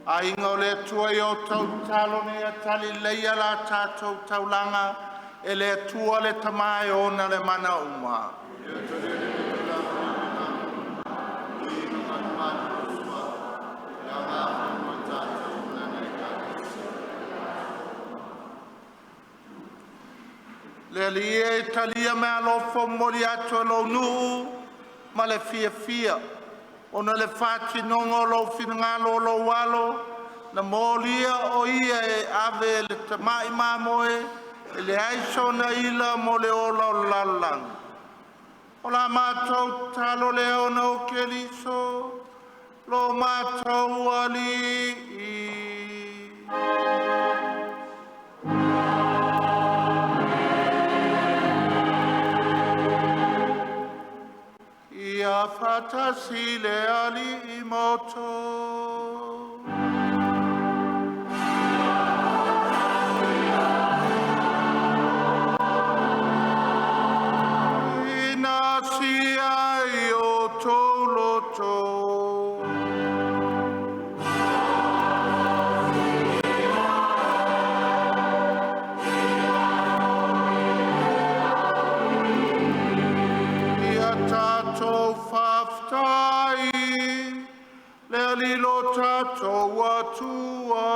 A inga o le atua i o tau talo ne a tali leia la tātou taulanga e le atua le tamae o na le mana uma. Le alie e talia me alofo mori atua lo nuu ma le fia fia. Ona le whāti nongo lo whingalo lo walo, na mōlia o ia e ave le tamai mamoe, e le aiso na ila mo le ola o lalang. O la mātou talo le ona o keliso, lo mātou ali. Ia fatasi le ali imoto. Ina sia io toloto. Lilo tato watua.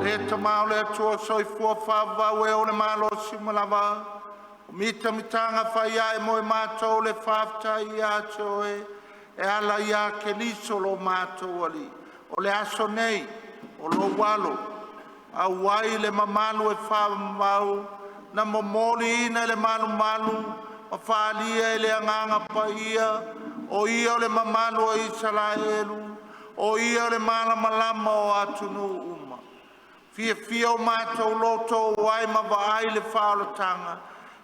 Le tamau le atua soifua whawau e o le malo simalava. Mita mitanga whaia e moe mātou le whaftai ato e ala ia ke liso lo mātou ali. O le aso nei, o lo walo. Awai le mamalu e whamau, na momoli ina le malu malu, ma whaalia e le anganga Paia, o ia le mamalu o Israelu, o ia le malamalama o atunu uma. Fia fia o mātou loto o ai ma vaai le whaolatanga,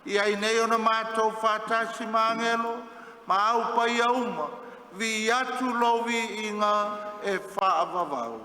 ia i nei o na mātou whātasi mangelo, ma au Paia uma, vi atu lovi inga e whaavavau.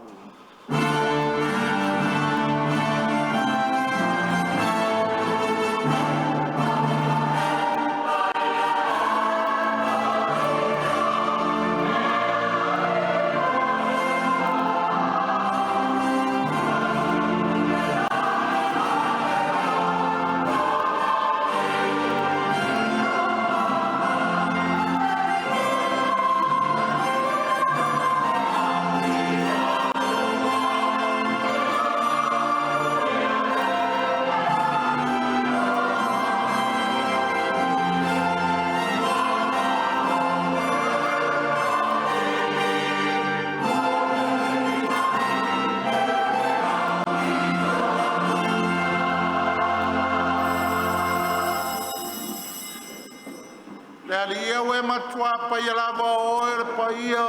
Ia we matua Paia lava oe le Paia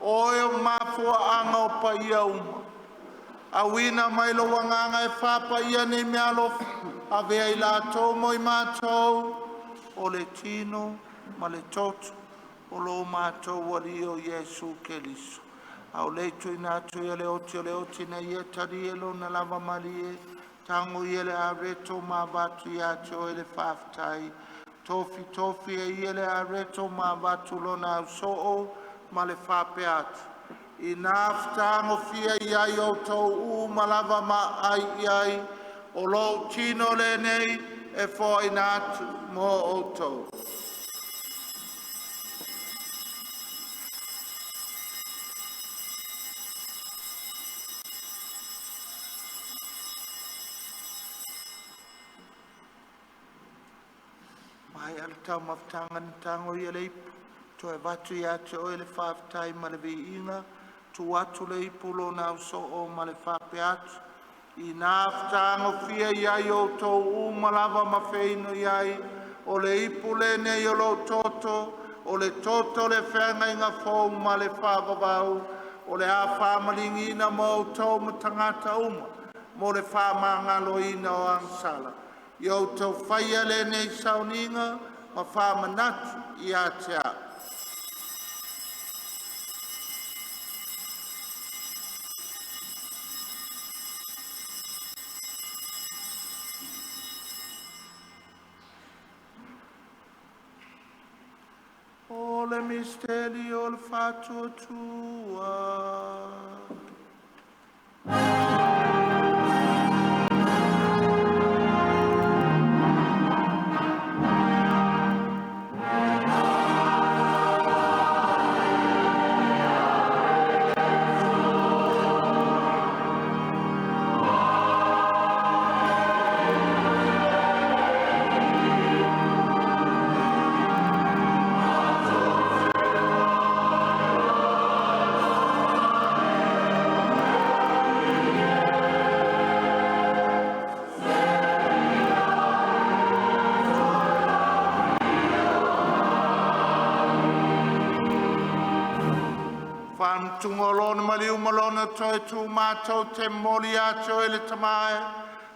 oe o mafua anga o Paia uma. Awina mai lo wanganga e wha Paia ni mea lofu. Avea i la tō mo i mātou o le tino ma le toto o lo mātou wali o Yesu Keliso. Au leitu i nātu i le oti na ia tari e lo na lava mali e tango i le areto ma batu i ato e le whaftai. Tofi e iele a reto ma batulo na soo ma le whape atu. I naftango fia iai o tau malava ma ai o lo tino le nei e fo inatu mo o tau. Mai al tau maftanga ni tango i le ipu, to e watu i ate o le whaftai ma le viinga, tu atu le ipu lo na uso o ma le whape atu. I naftango fia iai o tau malava ma feino iai, o le ipu le nei o lo toto, o le toto le whenga inga fōu ma le whavavau, o le a whamalingina mo tau matangata uma, mo le whamangalo ina o ansala. Yo tau whaia le nei Sauniga, ma whamanatu i a te a. le misteri o le whātua tua. Tungolona maliu malona toi tu mātou te moli ato e le tamae,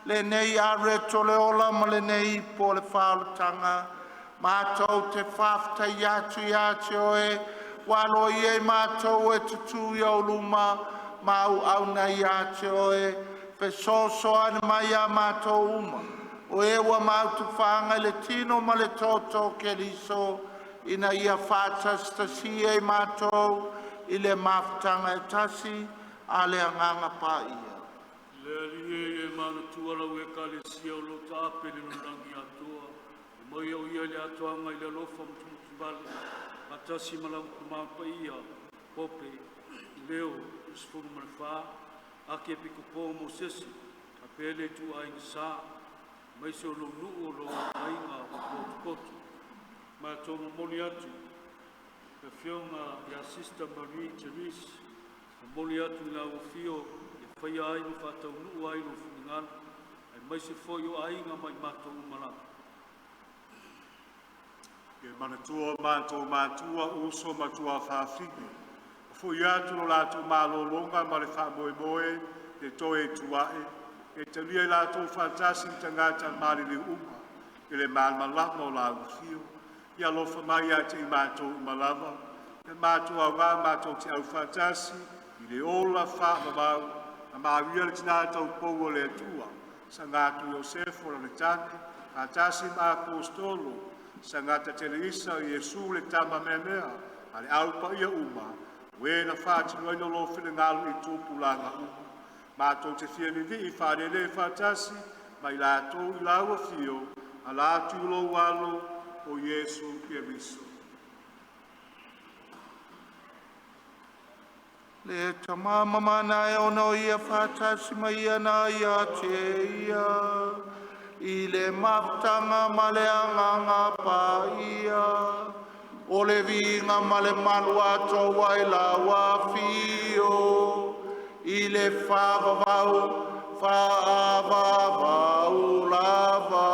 le nei are tole ola ma le nei po le whaalutanga, mātou te whaftai atu e, walo i e mātou e tutu i au luma, mau au nei atu e, pe soso ane mai a mātou uma, o e wa mātu whanga le tino ma le toto ke liso, ina ia whātastasi e mātou, i le mafutanga e tasi a le anganga Paia. Le alie e mana tualau e kalesia o lo tāpele no rangi atoa. O mai au ia le atoanga i le lofa mtumutu vale. A tasi malau kumau Paia, pope, leo, usfuru manafā, Akiepikopo Mosese, a pele tu ainga sā, mai se o lo nuu o lo ainga o kotu. Ma tōma moni atu, Afioga e a Sister Therese, a moli atu i lau fio, e whaia ai no whātau nuu ai no whingana, ai mai se foi o ainga mai mātou umala. E manatua mātua uso matua whāwhigi. Fui atu no lātou mālolonga ma le whamoemoe, e toe tuae, e te lia lātou whātasi tangata māli le uma, e le mālmalama o lau fio. Ia lofa mai ate i mātou umalawa, e mātou au ngā mātou te au whātasi, i le ola whaamamau, a māwia le tina tau pou o le atua, sa ngātu Iosefo la le tane, whātasi mā apostolo, sa ngāta Therese i Jesu le tama mea, a le au Paia uma, wena whātino ino lo while ngalu i tūpu langa uma. Mātou te whianini i whārele whātasi, mai lātou i laua fio, a lātu lo walo, o Yesu Therese. Le tamama mana e ono ia whātasi mai ana ia te ia, i le mafutanga ma le anganga Paia, o le vinga ma le malu ato wai la wafio, i le whaavavau lava.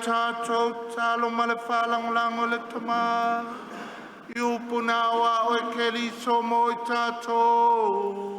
Tātou talo ma le whalangolango le tama, i upunawa o e keliso mo i tātou.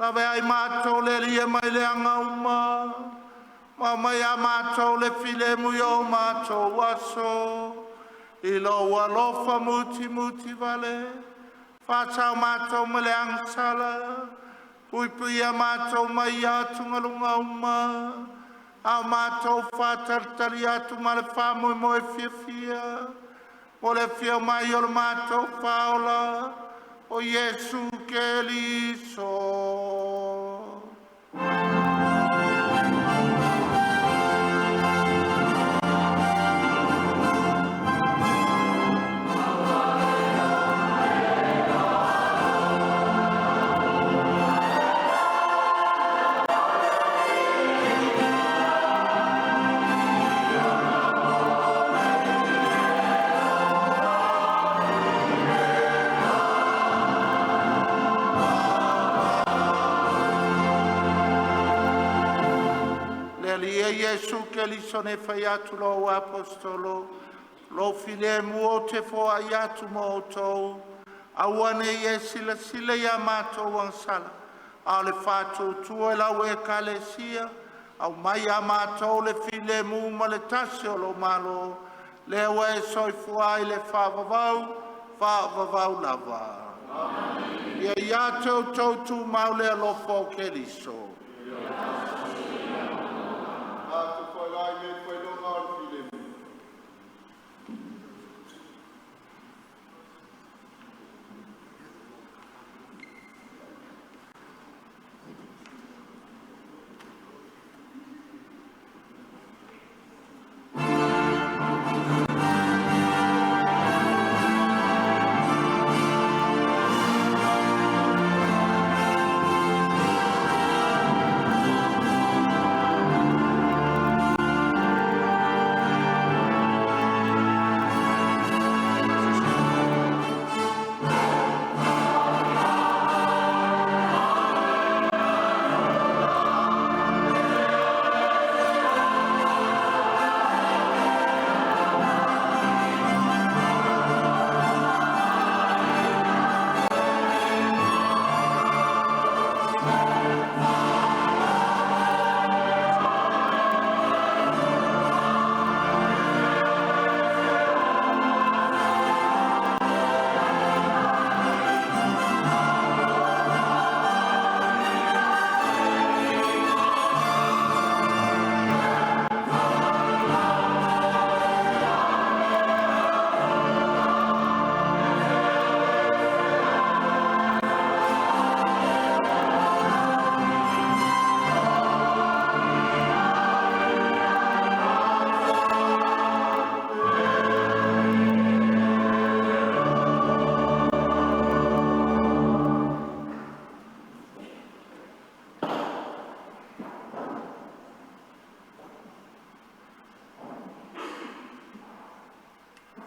Lawe ai mātou le lia mai le anga uma. Ma mai a mātou le file mui o mātou aso. I lo ua lofa muti muti vale. Whātau mātou ma le anga sala. Pui pui a mātou mai atu ngalunga uma. A mātou whātartari atu ma le whāmui moe fia fia. O le fia mai o le mātou whaola. O Yesu ke liso. Yesu ke liso ne fai atu lo apostolo, lo file muo te foa i atu mo tou, awane ye sila sila ya mato wansala, a le fatu tua la we kalesia, au mai a mato le file mu ma le tasio lo malo, le we soi fuai le fa lava. Ia ia tau tu mau le lo fo ke liso.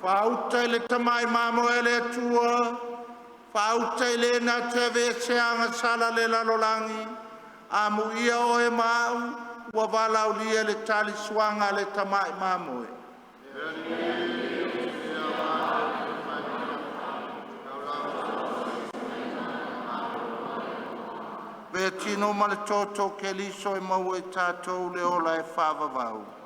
Whautai le tamai mamo e le atua, whautai le na te veseanga sala le lalolangi, a muia o e mau, ua walau lia le tali suanga le tamai mamo e. Ve tino ma le toto ke liso e mau e tātou le ola e whawawau.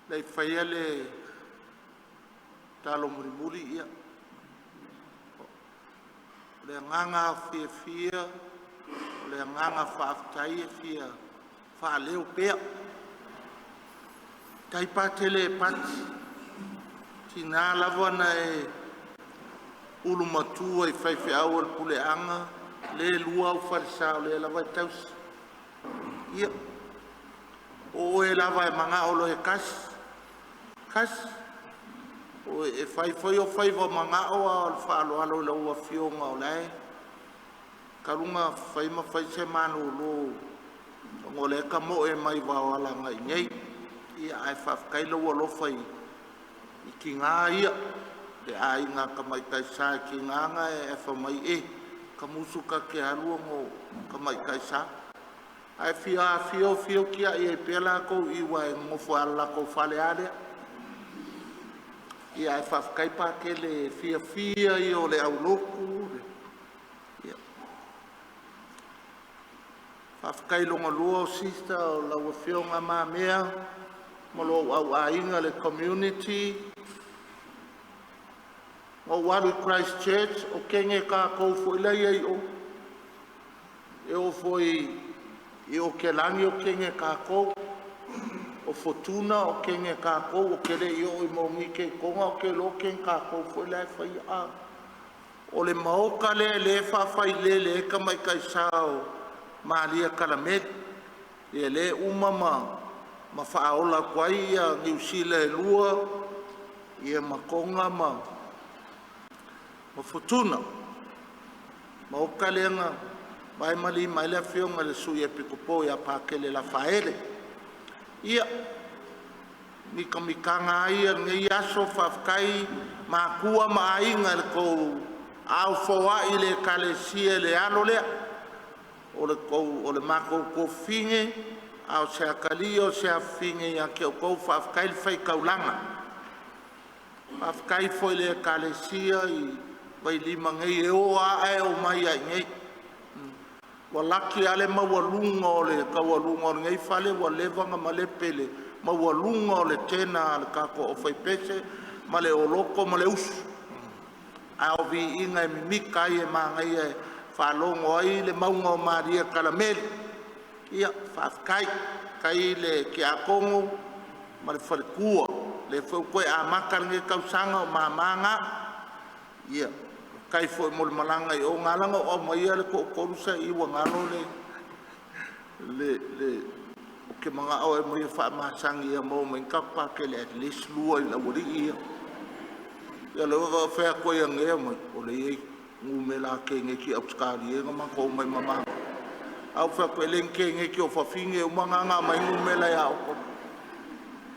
lei faia le talo muri ia le nganga fia le nganga whaaftai fia whaaleo pea tai patele pati tina lava na ulu matua i whaiwhi awal pule anga le lua au wharisao le lava i taus ia o e lava e manga olo e kas o e whaiwhai o whaiwa manga o al whaalo alo la ua Afioga o lai karunga whaima whaise manu lo ngole ka mo e mai wao ala ngai nyei ia ai whafkai lo alo whai i ki ngā ia le ai ngā ka mai kai sa ki ngā ngā e whamai ka musuka ke alua ngō ka mai kai sa ai fio ki a e pela ko i wa ngofu ala ko fale ale ia ai whafkai pa ke le fia i o le au loku ia whafkai longa lua o sista o lau Afioga mā mea mo lo au ainga le community o waru Christ Church o kenge ka kou foi lai ai o foi i o ke langi o kenge ka kou o fotuna o kenge ka kou o kere i o i mongi ke konga o ke lo kenge ka kou foi lai fai a o le maoka le whawhai le ka mai kai sao maalia kalamet le umama ma whaola kwai a ngiusila e lua ia makonga ma fotuna ma o kalenga mai mali mai le Afioga le sui Akiepikopo ia pakele la faele ia ni kamikanga ia ngai aso whafkai ma kua ma ainga le ko au foa i le kalesia le alo lea o le mako ko finge au se akali o se afinge ia ke o kou whafkai le whai kaulanga whafkai foi le kalesia i vai lima ngai e o a o mai ai ngai walaki ale mawalunga o le kawalunga o ngai fale wa levanga male pele mawalunga o le tena le kako o fai pese male o loko male usu a o vi inga e mimika i e mangai e whalongo ai le maunga o Maria Kalameli ia whafkai kai le ki a kongo male wharekua le whaukoe a makarangi kausanga o mamanga ia kai foi mo malanga i o ngalanga o mai ale ko korusa i wa ngalo le o ke manga o e mo fa ma sangi ia mo men ka pa ke le lua i la wori ia lo va fa ko ia nge mo o le ngu me la ke nge ki apskari e ma ko mai mama au fa ko le ke nge ki o fa finge o manga nga mai ngu me la ya o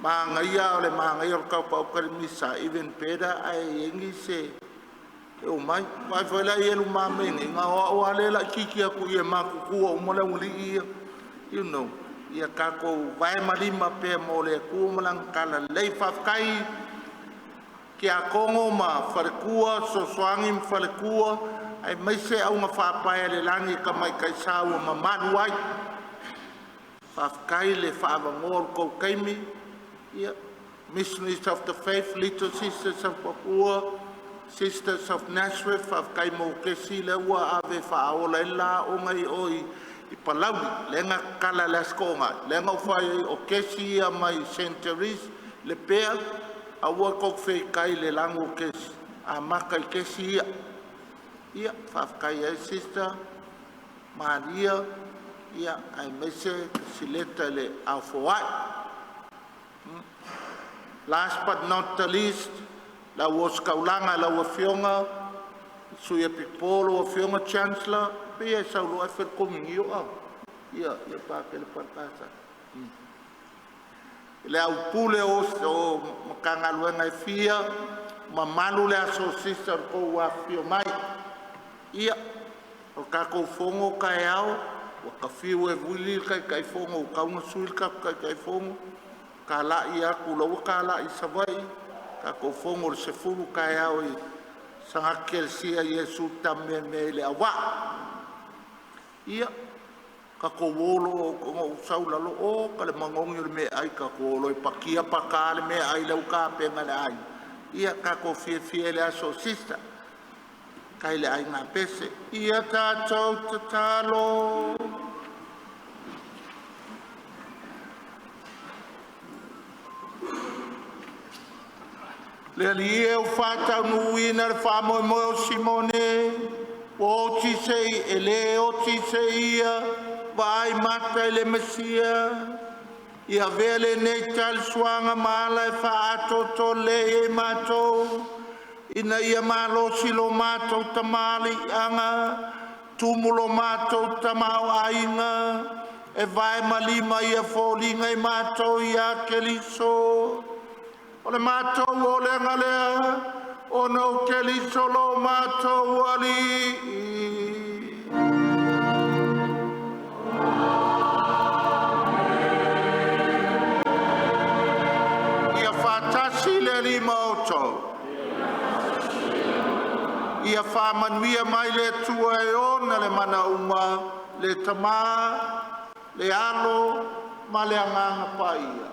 ma ngai le ma ngai o ka pa ko misa even peda ai ngi se o mai foi lá ele uma menina nga o ale la kiki aku ia maku ku o mola uli ia you know ia kako vai malima pe mole ku malang kala lei fafkai ki a kongo ma farkua so swangi farkua ai mai se au nga fa pa ele langi ka mai kai sa o mamanu ai fafkai le fa ngor ko kaimi ia Missionaries of the Faith, Little Sisters of Papua, Sisters of Nazareth, of Kaimo Kesi, Lewa Ave Faola, La Ongai Oi, Ipalawi, Lenga Kala Lasconga, Lenga Fai, Okesi, my Saint Therese, Le Père, a work of Fay Kai, Le Lango Kesi, a Makai Kesi, Ia, Fafkaya sister, Maria, Ia, I message, Sileta Le Alfoai. Last but not the least, la was Taulaga la Afioga, sui Akiepikopo Afioga Chancellor, Paia saulo afer komingio a. Ia pa ke le partasa. Le au pule o makanga luenga fia, mamalu le aso sister ko Afio mai. Ia o kako fongo kai au, o ka fiu e vuli kai fongo, ka una suil kai fongo. Kala ia kulawa kala isawai ka ko fongo se fulu kai au sanga kelsia Yesu tamme mele awa ia ka ko wolo ko ngo saula lo o ka le mangongi le me ai ka ko lo pakia pa le me ai le ka pe ngale ai ia ka ko fie le aso sister kai le ai na pese ia ta tau te talo le ali o fata nuina le fa mo Simone o ti sei e le o ti sei ia vai mata le mesia ia vele nei tal suanga mala e fa ato to le e mato ina ia malo silo mato tamali anga tumulo mato tamau ainga e vai malima ia folinga i mato ia keliso ole mato ole ngalea ono keliso lo mato wali Sile moto ia fa manuia mai le tua e ona le mana uma le tama le alo ma le anganga paia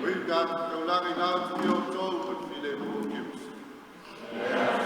We've got Taulaga now to be on top, but we live in